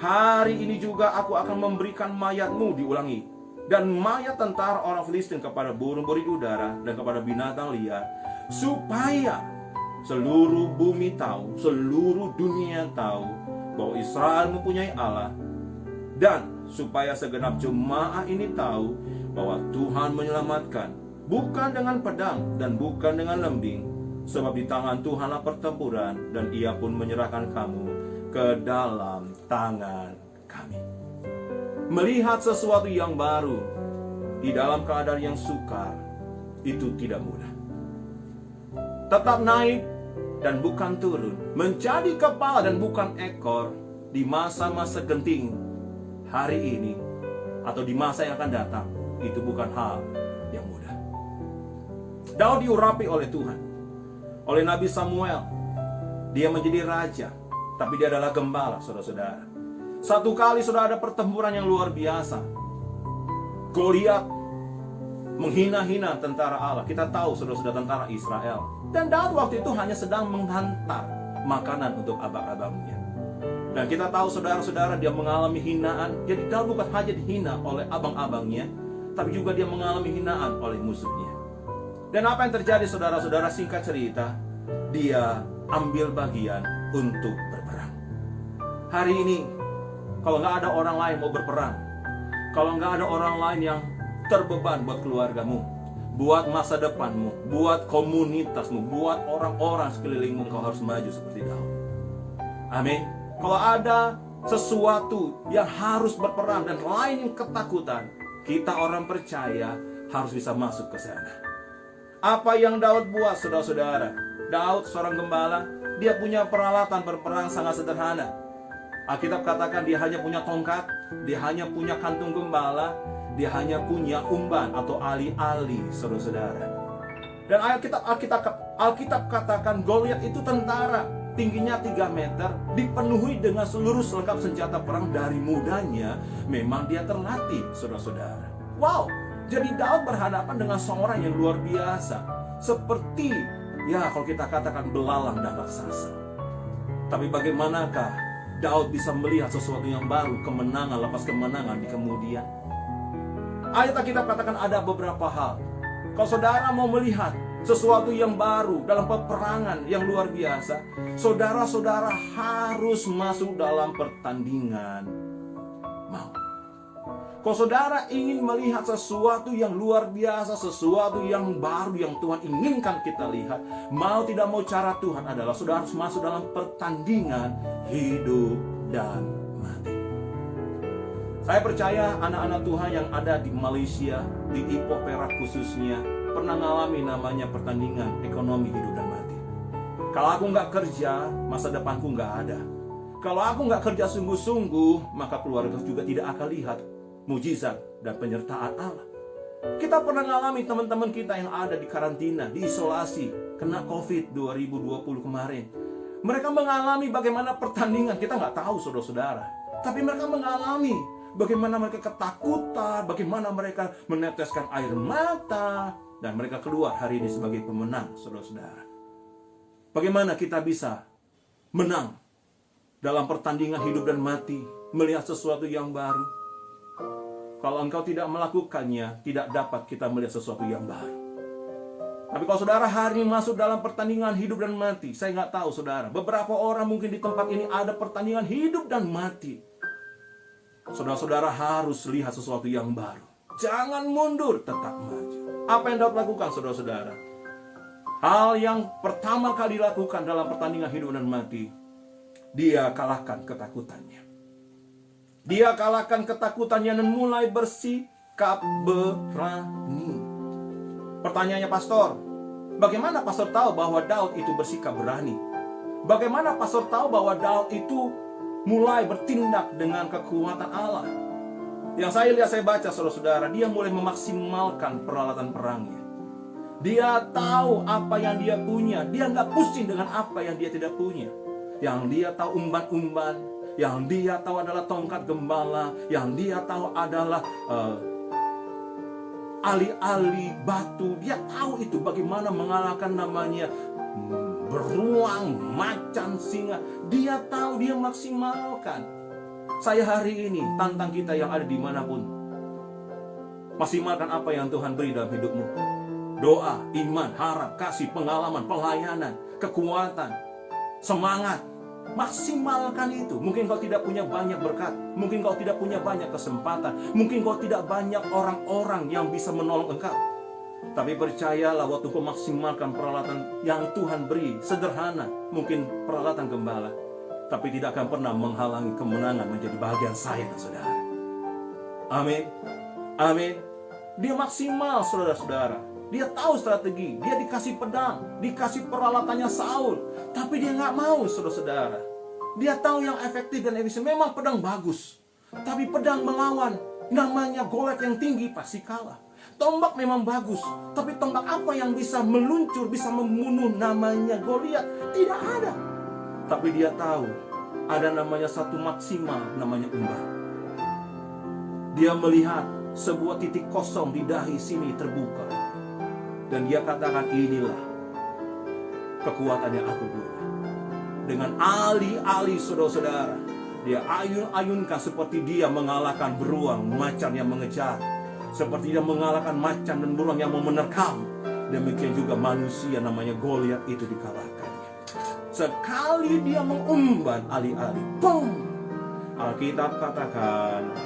Hari ini juga aku akan memberikan mayatmu diulangi, dan mayat tentara orang Filistin kepada burung-burung di udara dan kepada binatang liar, supaya seluruh bumi tahu, seluruh dunia tahu bahwa Israel mempunyai Allah, dan supaya segenap jemaah ini tahu bahwa Tuhan menyelamatkan, bukan dengan pedang dan bukan dengan lembing, sebab di tangan Tuhanlah pertempuran, dan ia pun menyerahkan kamu ke dalam tangan kami." Melihat sesuatu yang baru di dalam keadaan yang sukar itu tidak mudah. Tetap naik dan bukan turun, menjadi kepala dan bukan ekor di masa-masa genting hari ini atau di masa yang akan datang, itu bukan hal yang mudah. Daud diurapi oleh Tuhan, oleh Nabi Samuel. Dia menjadi raja, tapi dia adalah gembala, saudara-saudara. Satu kali sudah ada pertempuran yang luar biasa. Goliat menghina-hina tentara Allah. Kita tahu saudara-saudara, tentara Israel. Dan Daud waktu itu hanya sedang menghantar makanan untuk abang-abangnya. Dan kita tahu saudara-saudara, dia mengalami hinaan. Jadi Daud bukan hanya dihina oleh abang-abangnya, tapi juga dia mengalami hinaan oleh musuhnya. Dan apa yang terjadi, saudara-saudara? Singkat cerita, dia ambil bagian untuk berperang. Hari ini, kalau nggak ada orang lain mau berperang, kalau nggak ada orang lain yang terbeban buat keluargamu, buat masa depanmu, buat komunitasmu, buat orang-orang sekelilingmu, kau harus maju seperti Daud. Amin. Kalau ada sesuatu yang harus berperang dan lain yang ketakutan, kita orang percaya, harus bisa masuk ke sana. Apa yang Daud buat, saudara-saudara? Daud seorang gembala, dia punya peralatan berperang sangat sederhana. Alkitab katakan dia hanya punya tongkat, dia hanya punya kantung gembala, dia hanya punya umban atau ali-ali, saudara-saudara. Dan Alkitab katakan Goliat itu tentara, tingginya 3 meter, dipenuhi dengan seluruh selengkap senjata perang. Dari mudanya memang dia terlatih, saudara-saudara. Wow, jadi Daud berhadapan dengan seorang yang luar biasa, seperti ya kalau kita katakan belalang dan raksasa. Tapi bagaimanakah Daud bisa melihat sesuatu yang baru, kemenangan lepas kemenangan di kemudian? Ayat Alkitab katakan ada beberapa hal. Kalau saudara mau melihat sesuatu yang baru dalam peperangan yang luar biasa, saudara-saudara harus masuk dalam pertandingan mau. Kalau saudara ingin melihat sesuatu yang luar biasa, sesuatu yang baru yang Tuhan inginkan kita lihat, mau tidak mau cara Tuhan adalah saudara harus masuk dalam pertandingan hidup dan mati. Saya percaya anak-anak Tuhan yang ada di Malaysia, di Ipoh Perak khususnya, pernah mengalami namanya pertandingan ekonomi hidup dan mati. Kalau aku nggak kerja, masa depanku nggak ada. Kalau aku nggak kerja sungguh-sungguh, maka keluarga juga tidak akan lihat mujizat dan penyertaan Allah. Kita pernah mengalami teman-teman kita yang ada di karantina, di isolasi, kena COVID 2020 kemarin. Mereka mengalami bagaimana pertandingan, kita nggak tahu saudara-saudara. Tapi mereka mengalami bagaimana mereka ketakutan, bagaimana mereka meneteskan air mata, dan mereka keluar hari ini sebagai pemenang, saudara-saudara. Bagaimana kita bisa menang dalam pertandingan hidup dan mati, melihat sesuatu yang baru? Kalau engkau tidak melakukannya, tidak dapat kita melihat sesuatu yang baru. Tapi kalau saudara hari ini masuk dalam pertandingan hidup dan mati, saya nggak tahu saudara, beberapa orang mungkin di tempat ini ada pertandingan hidup dan mati. Saudara-saudara harus lihat sesuatu yang baru. Jangan mundur, tetap maju. Apa yang Daud lakukan, saudara-saudara? Hal yang pertama kali dilakukan dalam pertandingan hidup dan mati, dia kalahkan ketakutannya. Dia kalahkan ketakutannya dan mulai bersikap berani. Pertanyaannya, pastor, bagaimana pastor tahu bahwa Daud itu bersikap berani? Bagaimana pastor tahu bahwa Daud itu mulai bertindak dengan kekuatan Allah? Yang saya baca, saudara-saudara, dia mulai memaksimalkan peralatan perangnya. Dia tahu apa yang dia punya. Dia nggak pusing dengan apa yang dia tidak punya. Yang dia tahu umban-umban, yang dia tahu adalah tongkat gembala, yang dia tahu adalah ali-ali batu. Dia tahu itu bagaimana mengalahkan namanya beruang, macan, singa. Dia tahu, dia maksimalkan. Saya hari ini tantang kita yang ada dimanapun, maksimalkan apa yang Tuhan beri dalam hidupmu. Doa, iman, harap, kasih, pengalaman, pelayanan, kekuatan, semangat. Maksimalkan itu. Mungkin kau tidak punya banyak berkat, mungkin kau tidak punya banyak kesempatan, mungkin kau tidak banyak orang-orang yang bisa menolong engkau. Tapi percayalah, waktu kau maksimalkan peralatan yang Tuhan beri, sederhana, mungkin peralatan gembala, tapi tidak akan pernah menghalangi kemenangan menjadi bagian saya dan saudara. Amin. Amin. Dia maksimal, saudara-saudara. Dia tahu strategi, dia dikasih pedang, dikasih peralatannya Saul, tapi dia nggak mau, saudara-saudara. Dia tahu yang efektif dan efisien. Memang pedang bagus, tapi pedang melawan namanya Goliat yang tinggi pasti kalah. Tombak memang bagus, tapi tombak apa yang bisa meluncur, bisa membunuh namanya Goliat? Tidak ada. Tapi dia tahu ada namanya satu maksimal, namanya umban. Dia melihat sebuah titik kosong di dahi sini terbuka. Dan dia katakan, inilah kekuatan yang aku punya. Dengan ali-ali, saudara-saudara, dia ayun-ayunkan seperti dia mengalahkan beruang, macan yang mengejar. Seperti dia mengalahkan macan dan beruang yang mau menerkam. Demikian juga manusia namanya Goliat itu dikalahkannya. Sekali dia mengumban ali-ali, boom! Alkitab katakan,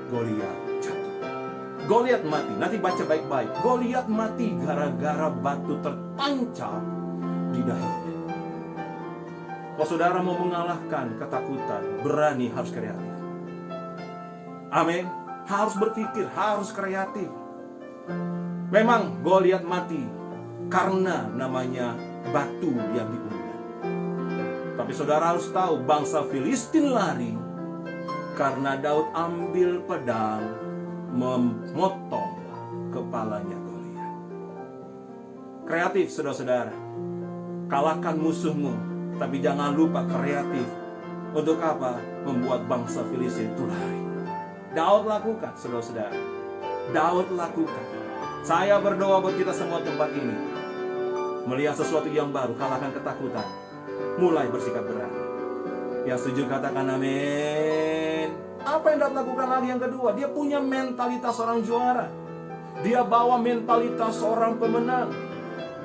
Goliat jatuh. Goliat mati. Nanti baca baik-baik. Goliat mati gara-gara batu tertancap di dahinya. Kalau saudara mau mengalahkan ketakutan, berani, harus kreatif. Amin. Harus berpikir, harus kreatif. Memang Goliat mati karena namanya batu yang diunggah. Tapi saudara harus tahu, bangsa Filistin lari karena Daud ambil pedang memotong kepalanya Goliat. Kreatif saudara-saudara. Kalahkan musuhmu, tapi jangan lupa kreatif. Untuk apa? Membuat bangsa Filistin itu lari. Daud lakukan saudara-saudara. Daud lakukan. Saya berdoa buat kita semua tempat ini. Melihat sesuatu yang baru, kalahkan ketakutan. Mulai bersikap berani. Yang setuju katakan amin. Apa yang Daud lakukan lagi yang kedua? Dia punya mentalitas orang juara. Dia bawa mentalitas seorang pemenang.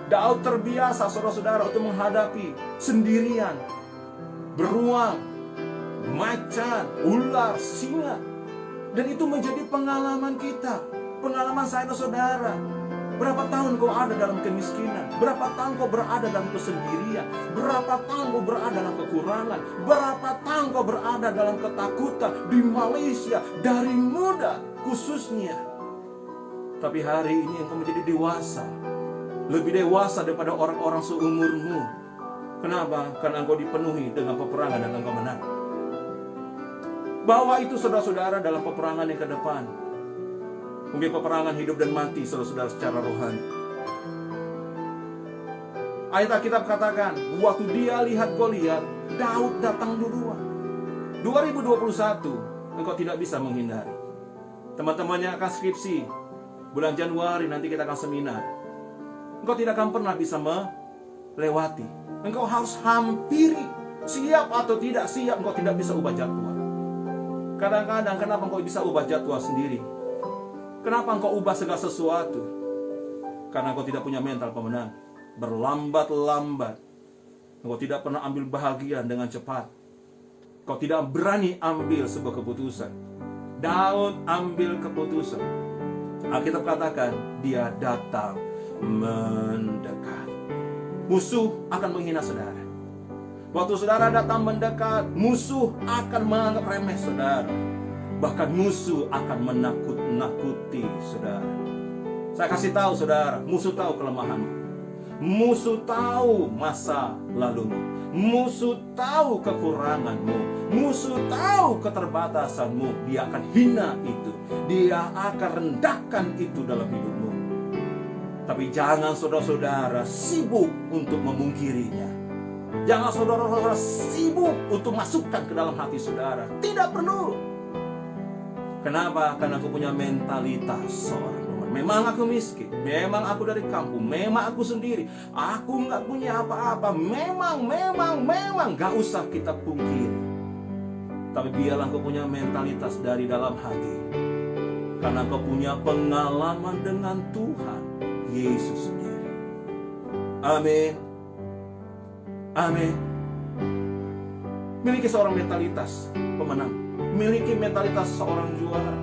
Daud terbiasa saudara-saudara untuk menghadapi sendirian beruang, macan, ular, singa. Dan itu menjadi pengalaman kita. Pengalaman saya dan saudara. Berapa tahun kau ada dalam kemiskinan? Berapa tahun kau berada dalam kesendirian? Berapa tahun kau berada dalam kekurangan? Berapa tahun kau berada dalam ketakutan di Malaysia dari muda khususnya? Tapi hari ini engkau menjadi dewasa, lebih dewasa daripada orang-orang seumurmu. Kenapa? Karena engkau dipenuhi dengan peperangan dan engkau menang. Bawa itu saudara-saudara dalam peperangan yang ke depan. Mungkin peperangan hidup dan mati saudara-saudara secara rohani. Ayat Alkitab katakan, waktu dia lihat Goliat, Daud datang duluan. 2021, engkau tidak bisa menghindari. Teman-temannya akan skripsi. Bulan Januari nanti kita akan seminar. Engkau tidak akan pernah bisa melewati. Engkau harus hampiri. Siap atau tidak siap, engkau tidak bisa ubah jadwal. Kadang-kadang kenapa engkau bisa ubah jadwal sendiri? Kenapa engkau ubah segala sesuatu? Karena engkau tidak punya mental pemenang. Berlambat-lambat. Engkau tidak pernah ambil bahagian dengan cepat. Engkau tidak berani ambil sebuah keputusan. Daud ambil keputusan. Alkitab katakan, dia datang mendekat. Musuh akan menghina saudara. Waktu saudara datang mendekat, musuh akan menganggap remeh saudara. Bahkan musuh akan menakut-nakuti saudara. Saya kasih tahu saudara, musuh tahu kelemahanmu. Musuh tahu masa lalumu. Musuh tahu kekuranganmu. Musuh tahu keterbatasanmu. Dia akan hina itu. Dia akan rendahkan itu dalam hidupmu. Tapi jangan saudara-saudara sibuk untuk memungkirinya. Jangan saudara-saudara sibuk untuk masukkan ke dalam hati saudara. Tidak perlu. Kenapa? Karena aku punya mentalitas seorang teman. Memang aku miskin, memang aku dari kampung, memang aku sendiri, aku nggak punya apa-apa. Memang gak usah kita pungkiri. Tapi biarlah kau punya mentalitas dari dalam hati. Karena kau punya pengalaman dengan Tuhan Yesus sendiri. Amin. Amin. Miliki seorang mentalitas pemenang. Miliki mentalitas seorang juara.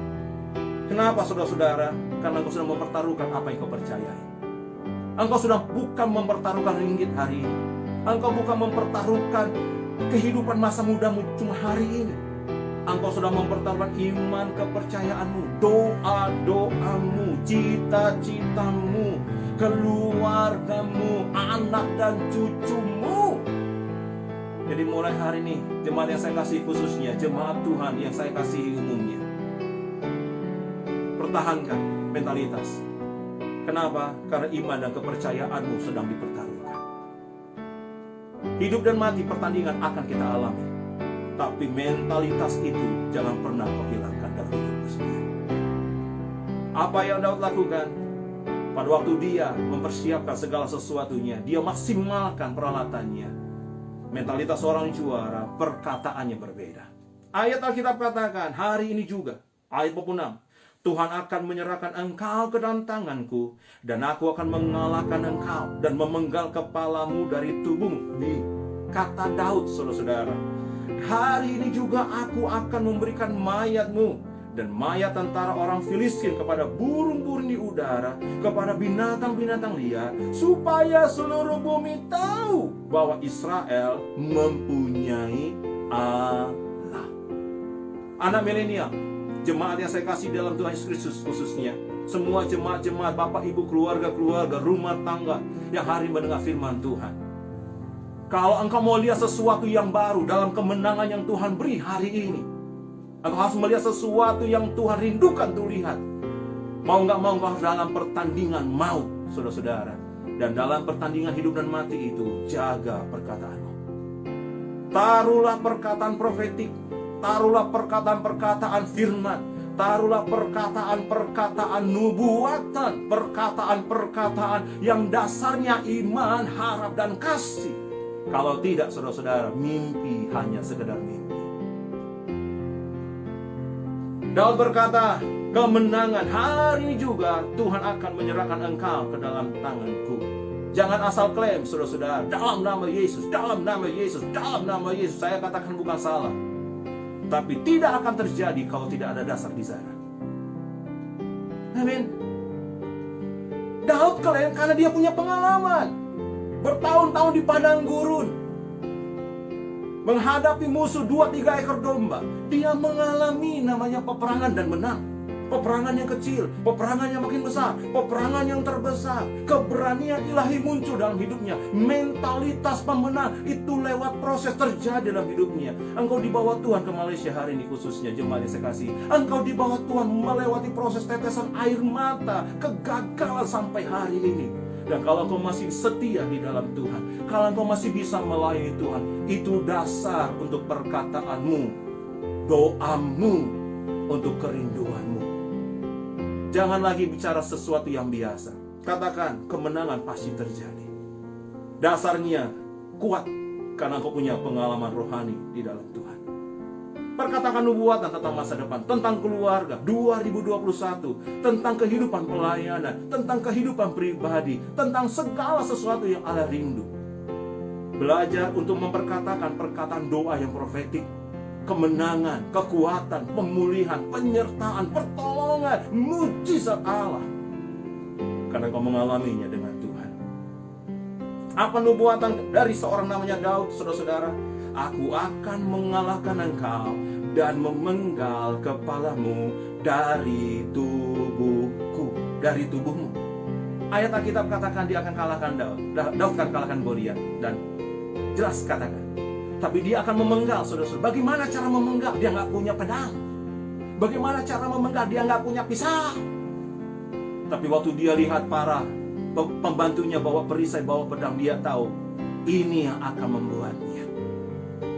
Kenapa saudara-saudara? Karena engkau sudah mempertaruhkan apa yang kau percayai. Engkau sudah bukan mempertaruhkan ringgit hari ini. Engkau bukan mempertaruhkan kehidupan masa mudamu cuma hari ini. Engkau sudah mempertaruhkan iman kepercayaanmu, doa-doamu, cita-citamu, keluargamu, anak dan cucumu. Jadi mulai hari ini, jemaat yang saya kasih khususnya, jemaat Tuhan yang saya kasih umumnya, pertahankan mentalitas. Kenapa? Karena iman dan kepercayaanmu sedang dipertaruhkan. Hidup dan mati pertandingan akan kita alami. Tapi mentalitas itu jangan pernah kau hilangkan dari hidupmu sendiri. Apa yang Daud lakukan? Pada waktu dia mempersiapkan segala sesuatunya, dia maksimalkan peralatannya. Mentalitas orang juara, perkataannya berbeda. Ayat Alkitab katakan, hari ini juga, ayat 46, Tuhan akan menyerahkan engkau ke dalam tanganku, dan aku akan mengalahkan engkau, dan memenggal kepalamu dari tubuhmu. Di kata Daud, saudara-saudara, hari ini juga aku akan memberikan mayatmu dan mayat tentara orang Filistin kepada burung-burung di udara, kepada binatang-binatang liar, supaya seluruh bumi tahu bahwa Israel mempunyai Allah. Anak milenial, jemaat yang saya kasih dalam Tuhan Yesus Kristus khususnya, semua jemaat-jemaat, Bapak Ibu, keluarga-keluarga, rumah tangga yang hari mendengar firman Tuhan. Kalau engkau mau lihat sesuatu yang baru dalam kemenangan yang Tuhan beri hari ini, engkau harus melihat sesuatu yang Tuhan rindukan untuk lihat. Mau nggak mau engkau harus dalam pertandingan maut, saudara-saudara. Dan dalam pertandingan hidup dan mati itu, jaga perkataanmu. Taruhlah perkataan profetik, taruhlah perkataan-perkataan firman, taruhlah perkataan-perkataan nubuatan, perkataan-perkataan yang dasarnya iman, harap, dan kasih. Kalau tidak, saudara-saudara, mimpi hanya sekedar mimpi. Daud berkata, kemenangan hari ini juga Tuhan akan menyerahkan engkau ke dalam tanganku. Jangan asal klaim, saudara-saudara, dalam nama Yesus, dalam nama Yesus, dalam nama Yesus. Saya katakan bukan salah, tapi tidak akan terjadi kalau tidak ada dasar di sana. Amin. Daud klaim karena dia punya pengalaman. Bertahun-tahun di padang gurun, menghadapi musuh 2-3 ekor domba. Dia mengalami namanya peperangan dan menang. Peperangan yang kecil, peperangan yang makin besar, peperangan yang terbesar. Keberanian ilahi muncul dalam hidupnya. Mentalitas pemenang itu lewat proses terjadi dalam hidupnya. Engkau dibawa Tuhan ke Malaysia hari ini, khususnya jemaat yang saya kasih. Engkau dibawa Tuhan melewati proses tetesan air mata, kegagalan sampai hari ini. Dan kalau engkau masih setia di dalam Tuhan, kalau engkau masih bisa melayani Tuhan, itu dasar untuk perkataanmu, doamu, untuk kerinduanmu. Jangan lagi bicara sesuatu yang biasa. Katakan, kemenangan pasti terjadi. Dasarnya kuat, karena engkau punya pengalaman rohani di dalam Tuhan. Perkatakan nubuatan tentang masa depan, tentang keluarga 2021, tentang kehidupan pelayanan, tentang kehidupan pribadi, tentang segala sesuatu yang Allah rindu. Belajar untuk memperkatakan perkataan doa yang profetik. Kemenangan, kekuatan, pemulihan, penyertaan, pertolongan, mujizat Allah. Karena kau mengalaminya dengan Tuhan. Apa nubuatan dari seorang namanya Daud, saudara-saudara? Aku akan mengalahkan engkau dan memenggal kepalamu dari tubuhku, dari tubuhmu. Ayat Alkitab katakan dia akan kalahkan Daud. Daud akan kalahkan Goliat. Dan jelas katakan, tapi dia akan memenggal, saudara-saudara. Bagaimana cara memenggal? Dia nggak punya pedang. Bagaimana cara memenggal? Dia nggak punya pisau. Tapi waktu dia lihat para pembantunya bawa perisai, bawa pedang, dia tahu ini yang akan membuatnya.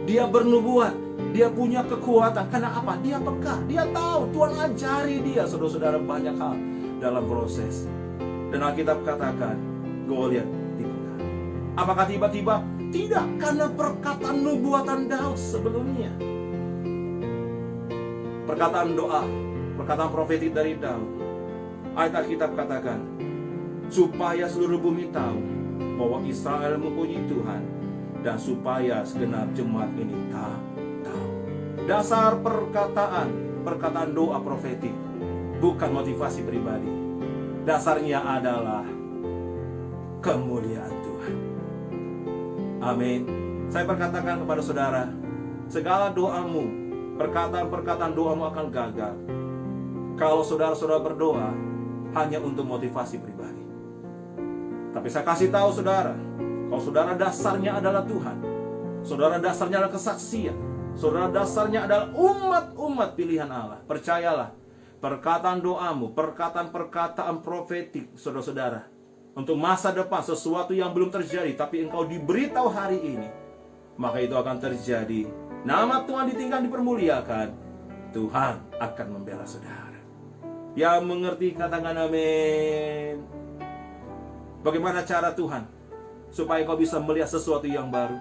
Dia bernubuat, dia punya kekuatan. Karena apa? Dia peka, dia tahu Tuhan ajari dia, saudara-saudara, banyak hal dalam proses. Dan Alkitab katakan Goliat dipenggal. Apakah tiba-tiba? Tidak, karena perkataan nubuatan Daud sebelumnya. Perkataan doa, perkataan profetik dari Daud. Ayat Alkitab katakan, supaya seluruh bumi tahu bahwa Israel mempunyai Tuhan, dan supaya segenap jemaat ini tahu. Dasar perkataan doa profetik, bukan motivasi pribadi. Dasarnya adalah kemuliaan Tuhan. Amin. Saya perkatakan kepada saudara, segala doamu, perkataan-perkataan doamu akan gagal kalau saudara-saudara berdoa hanya untuk motivasi pribadi. Tapi saya kasih tahu saudara, kalau saudara dasarnya adalah Tuhan, saudara dasarnya adalah kesaksian, saudara dasarnya adalah umat pilihan Allah, percayalah, perkataan doamu, perkataan-perkataan profetik, saudara-saudara, untuk masa depan, sesuatu yang belum terjadi, tapi engkau diberitahu hari ini, maka itu akan terjadi. Nama Tuhan ditinggikan, dipermuliakan. Tuhan akan membela saudara. Yang mengerti katakan amin. Bagaimana cara Tuhan supaya kau bisa melihat sesuatu yang baru?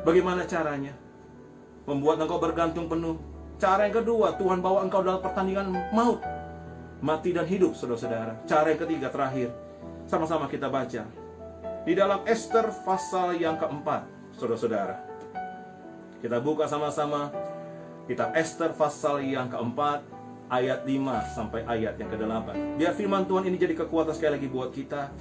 Bagaimana caranya? Membuat engkau bergantung penuh. Cara yang kedua, Tuhan bawa engkau dalam pertandingan maut, mati dan hidup, saudara-saudara. Cara yang ketiga, terakhir, sama-sama kita baca di dalam Ester pasal yang keempat, saudara-saudara. Kita buka sama-sama kitab Ester pasal yang keempat, ayat 5 sampai ayat yang ke-8. Biar firman Tuhan ini jadi kekuatan sekali lagi buat kita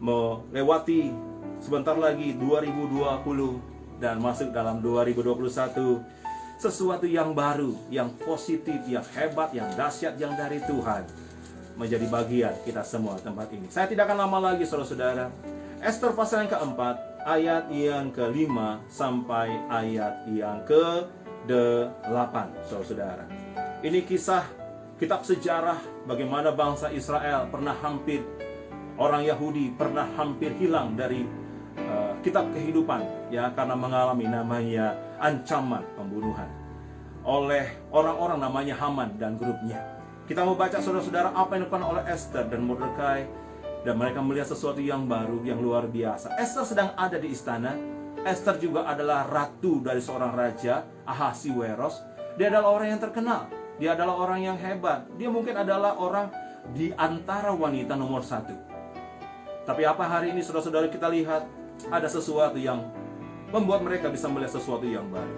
melewati sebentar lagi 2020 dan masuk dalam 2021. sesuatu yang baru, yang positif, yang hebat, yang dahsyat, yang dari Tuhan menjadi bagian kita semua tempat ini. Saya tidak akan lama lagi, saudara-saudara. Esther pasal yang keempat, ayat yang kelima sampai ayat yang ke-8, saudara-saudara. Ini kisah kitab sejarah bagaimana bangsa Israel pernah hampir, orang Yahudi pernah hampir hilang dari kitab kehidupan, ya, karena mengalami namanya ancaman pembunuhan oleh orang-orang namanya Haman dan grupnya. Kita mau baca, saudara-saudara, apa yang dilakukan oleh Esther dan Mordekai, dan mereka melihat sesuatu yang baru, yang luar biasa. Esther sedang ada di istana. Esther juga adalah ratu dari seorang raja, Ahasiweros. Dia adalah orang yang terkenal, dia adalah orang yang hebat, dia mungkin adalah orang di antara wanita nomor 1. Tapi apa hari ini, saudara-saudara, kita lihat ada sesuatu yang membuat mereka bisa melihat sesuatu yang baru.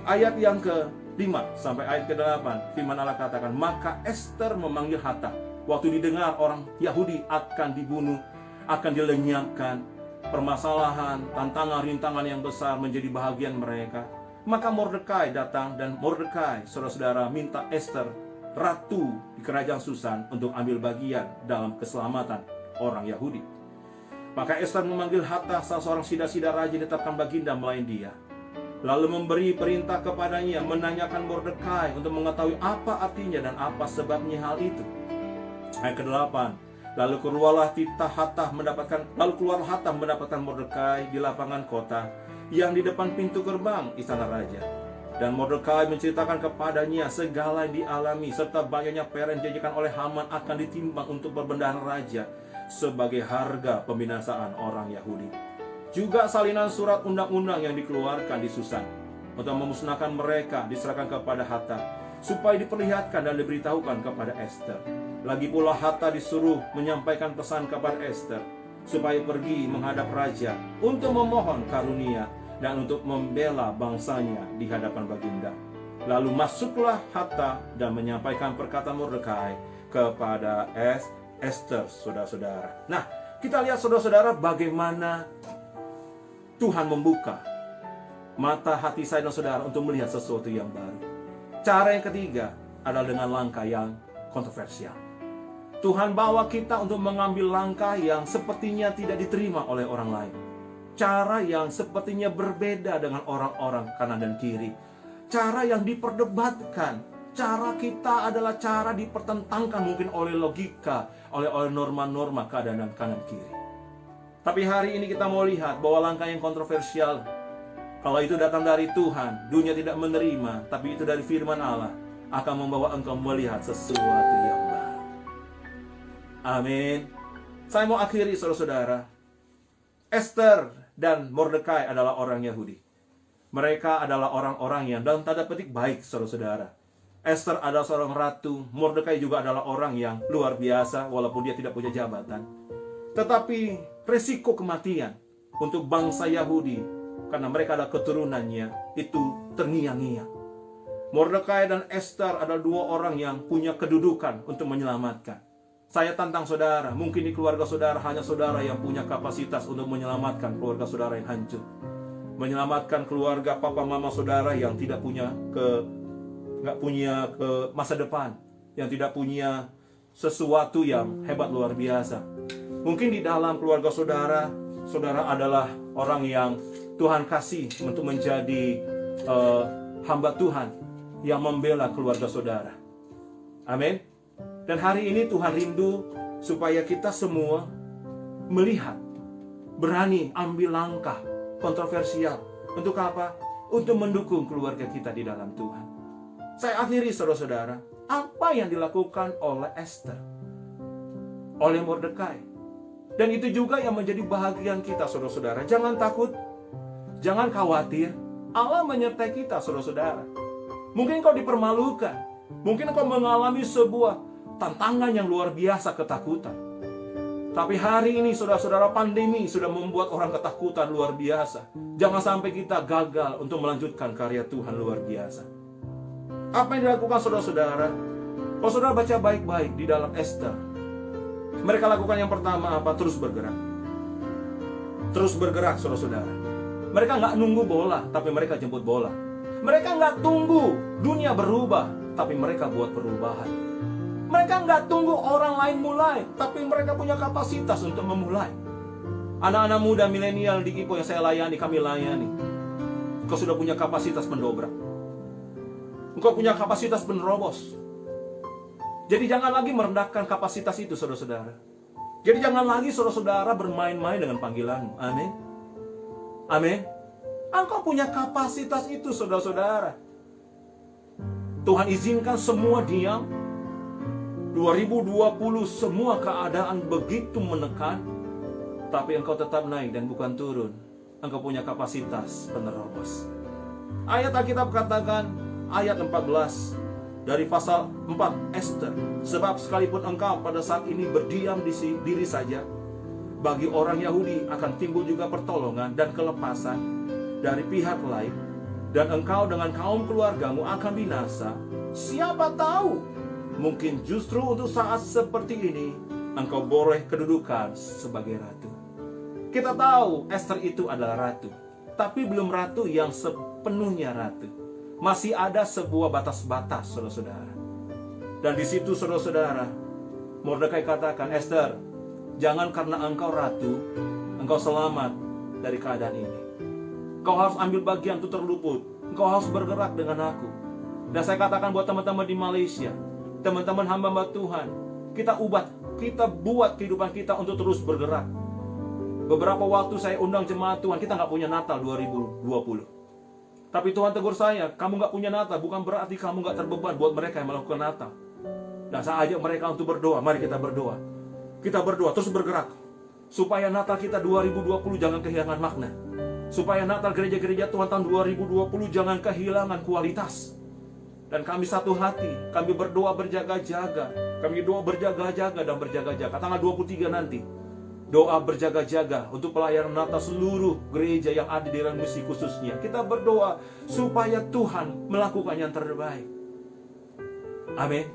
Ayat yang ke-5 sampai ayat ke-8, firman Allah katakan, maka Esther memanggil Hatak. Waktu didengar orang Yahudi akan dibunuh, akan dilenyapkan, permasalahan, tantangan, rintangan yang besar menjadi bahagian mereka, maka Mordekai datang, dan Mordekai, saudara-saudara, minta Esther, ratu di kerajaan Susan, untuk ambil bagian dalam keselamatan orang Yahudi. Maka Esther memanggil Hatak, salah seorang sida-sida raja, ditetapkan baginda melayan dia, lalu memberi perintah kepadanya, menanyakan Mordekai untuk mengetahui apa artinya dan apa sebabnya hal itu. Ayat ke-8, lalu keluarlah Hatak mendapatkan Mordekai di lapangan kota yang di depan pintu gerbang istana raja. Dan Mordekai menceritakan kepadanya segala yang dialami, serta banyaknya peran dijanjikan oleh Haman akan ditimbang untuk berbendahara raja sebagai harga pembinasaan orang Yahudi. Juga salinan surat undang-undang yang dikeluarkan di Susan untuk memusnahkan mereka diserahkan kepada Hatak, supaya diperlihatkan dan diberitahukan kepada Esther. Lagi pula Hatak disuruh menyampaikan pesan kepada Esther, supaya pergi menghadap raja untuk memohon karunia dan untuk membela bangsanya di hadapan baginda. Lalu masuklah Hatak dan menyampaikan perkataan Mordekai kepada Esther, saudara-saudara. Nah, kita lihat, saudara-saudara, bagaimana Tuhan membuka mata hati saya dan saudara untuk melihat sesuatu yang baru. Cara yang ketiga adalah dengan langkah yang kontroversial. Tuhan bawa kita untuk mengambil langkah yang sepertinya tidak diterima oleh orang lain. Cara yang sepertinya berbeda dengan orang-orang kanan dan kiri. Cara yang diperdebatkan. Cara kita adalah cara dipertentangkan mungkin oleh logika, oleh norma-norma keadaan dan kanan kiri. Tapi hari ini kita mau lihat bahwa langkah yang kontroversial, kalau itu datang dari Tuhan, dunia tidak menerima, tapi itu dari firman Allah, akan membawa engkau melihat sesuatu yang baru. Amin. Saya mau akhiri, saudara-saudara. Esther dan Mordekai adalah orang Yahudi. Mereka adalah orang-orang yang dalam tanda petik baik, saudara-saudara. Esther adalah seorang ratu. Mordekai juga adalah orang yang luar biasa, walaupun dia tidak punya jabatan. Tetapi resiko kematian untuk bangsa Yahudi, karena mereka adalah keturunannya, itu terngiang-ngiang. Mordekai dan Esther adalah dua orang yang punya kedudukan untuk menyelamatkan. Saya tantang saudara, mungkin di keluarga saudara hanya saudara yang punya kapasitas untuk menyelamatkan keluarga saudara yang hancur, menyelamatkan keluarga papa mama saudara yang tidak punya masa depan, yang tidak punya sesuatu yang hebat luar biasa. Mungkin di dalam keluarga saudara, saudara adalah orang yang Tuhan kasih untuk menjadi hamba Tuhan yang membela keluarga saudara. Amin. Dan hari ini Tuhan rindu supaya kita semua melihat, berani ambil langkah kontroversial. Untuk apa? Untuk mendukung keluarga kita di dalam Tuhan. Saya akhiri, saudara-saudara, apa yang dilakukan oleh Esther, oleh Mordekai. Dan itu juga yang menjadi bahagian kita, saudara-saudara. Jangan takut, jangan khawatir. Allah menyertai kita, saudara-saudara. Mungkin kau dipermalukan, mungkin kau mengalami sebuah tantangan yang luar biasa, ketakutan. Tapi hari ini, saudara-saudara, pandemi sudah membuat orang ketakutan luar biasa. Jangan sampai kita gagal untuk melanjutkan karya Tuhan luar biasa. Apa yang dilakukan saudara-saudara? Kalau saudara baca baik-baik di dalam Esther, mereka lakukan yang pertama apa? Terus bergerak. Terus bergerak, saudara-saudara. Mereka nggak nunggu bola, tapi mereka jemput bola. Mereka nggak tunggu dunia berubah, tapi mereka buat perubahan. Mereka nggak tunggu orang lain mulai, tapi mereka punya kapasitas untuk memulai. Anak-anak muda milenial di IPO yang saya layani, kami layani. Engkau sudah punya kapasitas mendobrak. Engkau punya kapasitas menerobos. Jadi jangan lagi merendahkan kapasitas itu, saudara-saudara. Jadi jangan lagi saudara-saudara bermain-main dengan panggilanmu. Amin. Amin. Engkau punya kapasitas itu, saudara-saudara. Tuhan izinkan semua diam. 2020 semua keadaan begitu menekan, tapi engkau tetap naik dan bukan turun. Engkau punya kapasitas penerobos. Ayat Alkitab katakan, ayat 14 dari pasal 4 Ester, sebab sekalipun engkau pada saat ini berdiam di diri saja, bagi orang Yahudi akan timbul juga pertolongan dan kelepasan dari pihak lain, dan engkau dengan kaum keluargamu akan binasa. Siapa tahu, mungkin justru untuk saat seperti ini engkau boleh kedudukan sebagai ratu. Kita tahu Ester itu adalah ratu, tapi belum ratu yang sepenuhnya ratu. Masih ada sebuah batas-batas, saudara-saudara. Dan di situ, saudara-saudara, Mordekai katakan, Ester, jangan karena engkau ratu, engkau selamat dari keadaan ini. Engkau harus ambil bagian untuk terluput. Engkau harus bergerak dengan aku. Dan saya katakan buat teman-teman di Malaysia, teman-teman hamba-hamba Tuhan, kita buat kehidupan kita untuk terus bergerak. Beberapa waktu saya undang jemaat Tuhan, kita nggak punya Natal 2020. Tapi Tuhan tegur saya, kamu nggak punya Natal, bukan berarti kamu nggak terbeban buat mereka yang melakukan Natal. Dan saya ajak mereka untuk berdoa, mari kita berdoa. Kita berdoa, terus bergerak. Supaya Natal kita 2020 jangan kehilangan makna. Supaya Natal gereja-gereja Tuhan tahun 2020 jangan kehilangan kualitas. Dan kami satu hati, kami berdoa berjaga-jaga. Kami doa berjaga-jaga dan berjaga-jaga. Tanggal 23 nanti, doa berjaga-jaga untuk pelayanan Natal seluruh gereja yang ada di dalam misi khususnya. Kita berdoa supaya Tuhan melakukan yang terbaik. Amin.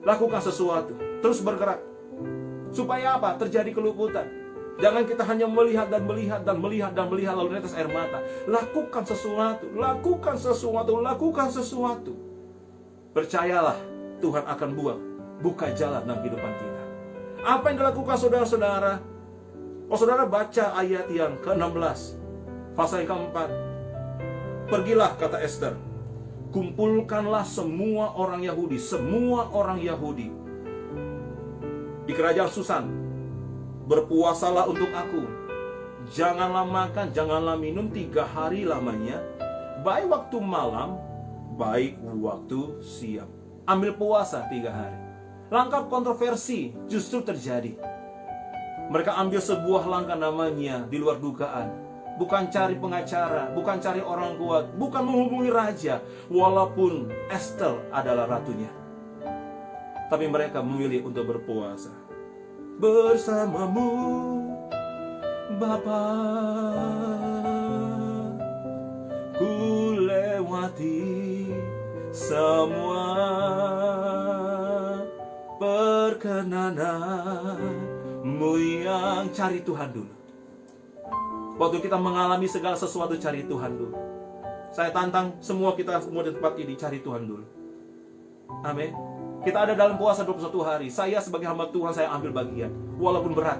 Lakukan sesuatu, terus bergerak. Supaya apa? Terjadi keluputan. Jangan kita hanya melihat dan melihat dan melihat dan melihat lalu netes air mata. Lakukan sesuatu, lakukan sesuatu, lakukan sesuatu. Percayalah, Tuhan akan buka jalan dalam kehidupan kita. Apa yang dilakukan saudara-saudara? Saudara baca ayat yang ke-16, pasal yang ke-4. Pergilah, kata Ester, kumpulkanlah semua orang Yahudi di kerajaan Susan. Berpuasalah untuk aku. Janganlah makan, janganlah minum 3 hari lamanya, baik waktu malam, baik waktu siang. Ambil puasa 3 hari. Langkah kontroversi justru terjadi. Mereka ambil sebuah langkah namanya di luar dugaan. Bukan cari pengacara, bukan cari orang kuat, bukan menghubungi raja, walaupun Ester adalah ratunya. Tapi mereka memilih untuk berpuasa. Bersamamu, Bapa, ku lewati semua perkenananmu yang cari Tuhan dulu. Waktu kita mengalami segala sesuatu, cari Tuhan dulu. Saya tantang semua kita semua di tempat ini, cari Tuhan dulu. Amin. Kita ada dalam puasa 21 hari. Saya sebagai hamba Tuhan, saya ambil bagian. Walaupun berat.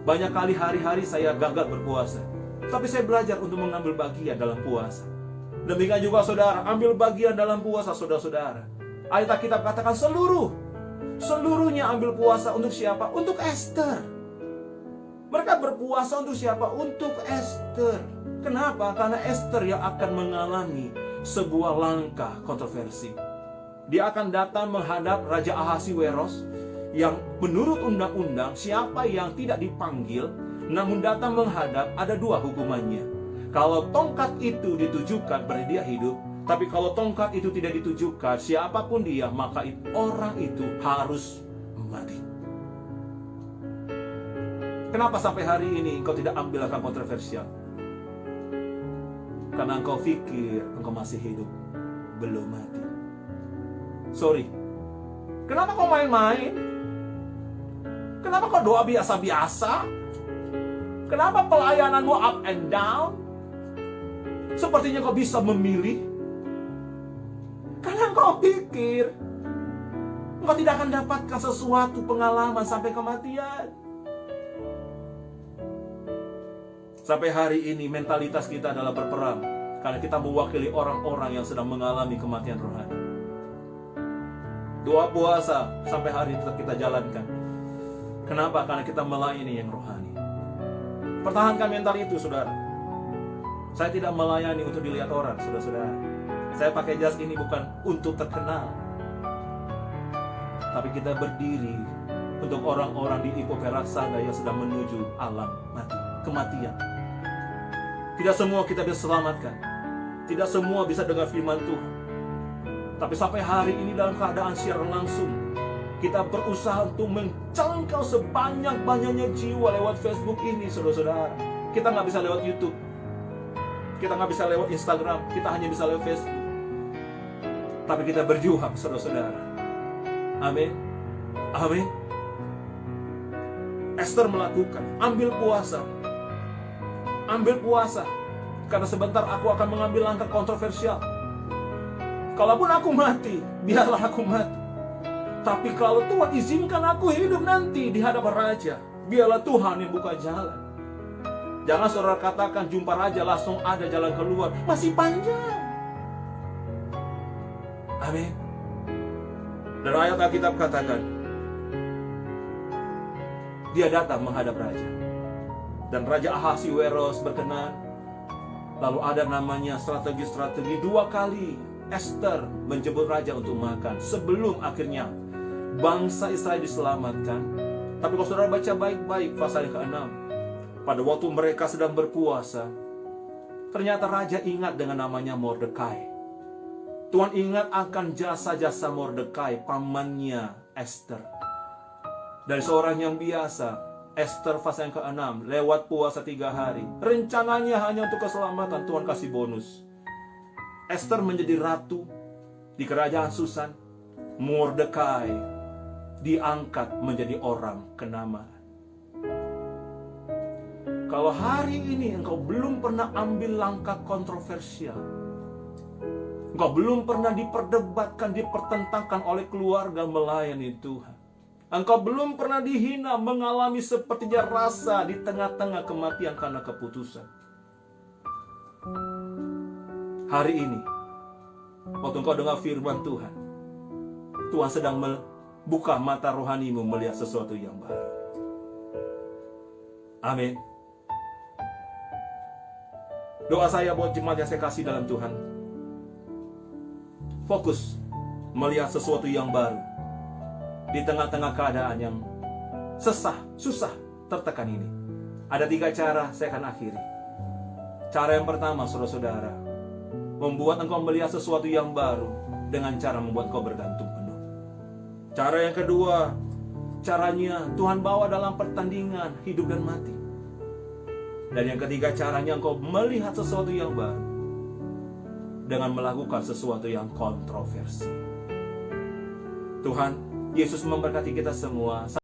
Banyak kali hari-hari saya gagal berpuasa. Tapi saya belajar untuk mengambil bagian dalam puasa. Demikian juga saudara, ambil bagian dalam puasa saudara-saudara. Ayat Alkitab katakan seluruhnya ambil puasa untuk siapa? Untuk Ester. Mereka berpuasa untuk siapa? Untuk Ester. Kenapa? Karena Ester yang akan mengalami sebuah langkah kontroversi. Dia akan datang menghadap Raja Ahasiweros yang menurut undang-undang siapa yang tidak dipanggil namun datang menghadap, ada 2 hukumannya. Kalau tongkat itu ditujukan berarti dia hidup. Tapi kalau tongkat itu tidak ditujukan, siapapun dia, maka orang itu harus mati. Kenapa sampai hari ini engkau tidak ambil langkah kontroversial? Karena engkau pikir engkau masih hidup, belum mati. Sorry. Kenapa kau main-main? Kenapa kau doa biasa-biasa? Kenapa pelayananmu up and down? Sepertinya kau bisa memilih. Karena kau pikir engkau tidak akan dapatkan sesuatu pengalaman sampai kematian. Sampai hari ini mentalitas kita adalah berperang, karena kita mewakili orang-orang yang sedang mengalami kematian rohani. Doa puasa sampai hari ini tetap kita jalankan. Kenapa? Karena kita melayani yang rohani. Pertahankan mental itu, saudara. Saya tidak melayani untuk dilihat orang, saudara-saudara. Saya pakai jas ini bukan untuk terkenal, tapi kita berdiri untuk orang-orang di Ipo Perak sana yang sedang menuju alam mati, kematian. Tidak semua kita bisa selamatkan, tidak semua bisa dengar firman Tuhan. Tapi sampai hari ini dalam keadaan siaran langsung, kita berusaha untuk menjangkau sebanyak-banyaknya jiwa lewat Facebook ini, saudara-saudara. Kita nggak bisa lewat YouTube, kita nggak bisa lewat Instagram, kita hanya bisa lewat Facebook. Tapi kita berjuang, saudara-saudara. Amin. Amin. Esther melakukan, ambil puasa. Ambil puasa. Karena sebentar aku akan mengambil langkah kontroversial. Kalaupun aku mati, biarlah aku mati. Tapi kalau Tuhan izinkan aku hidup nanti di hadapan Raja, biarlah Tuhan yang buka jalan. Jangan saudara katakan jumpa Raja langsung ada jalan keluar. Masih panjang. Amin. Dan ayat Alkitab katakan, dia datang menghadap Raja. Dan Raja Ahasiweros berkenan. Lalu ada namanya strategi-strategi. 2 kali Esther menjemput Raja untuk makan sebelum akhirnya bangsa Israel diselamatkan. Tapi kalau saudara baca baik-baik pasal yang ke-6, pada waktu mereka sedang berpuasa, ternyata Raja ingat dengan namanya Mordekai. Tuhan ingat akan jasa-jasa Mordekai, pamannya Esther. Dari seorang yang biasa, Esther pasal yang ke-6, lewat puasa 3 hari. Rencananya hanya untuk keselamatan, Tuhan kasih bonus. Esther menjadi ratu di kerajaan Susan. Mordekai diangkat menjadi orang kenamaan. Kalau hari ini engkau belum pernah ambil langkah kontroversial, engkau belum pernah diperdebatkan, dipertentangkan oleh keluarga melayani Tuhan, engkau belum pernah dihina, mengalami sepertinya rasa di tengah-tengah kematian karena keputusan. Hari ini, waktu engkau dengar firman Tuhan, Tuhan sedang membuka mata rohanimu melihat sesuatu yang baru. Amin. Doa saya buat jemaat yang saya kasih dalam Tuhan, fokus melihat sesuatu yang baru di tengah-tengah keadaan yang susah, tertekan ini. Ada 3 cara, saya akan akhiri. Cara yang pertama, saudara-saudara, membuat engkau melihat sesuatu yang baru dengan cara membuat engkau bergantung penuh. Cara yang kedua, caranya Tuhan bawa dalam pertandingan hidup dan mati. Dan yang ketiga, caranya engkau melihat sesuatu yang baru dengan melakukan sesuatu yang kontroversi. Tuhan Yesus memberkati kita semua.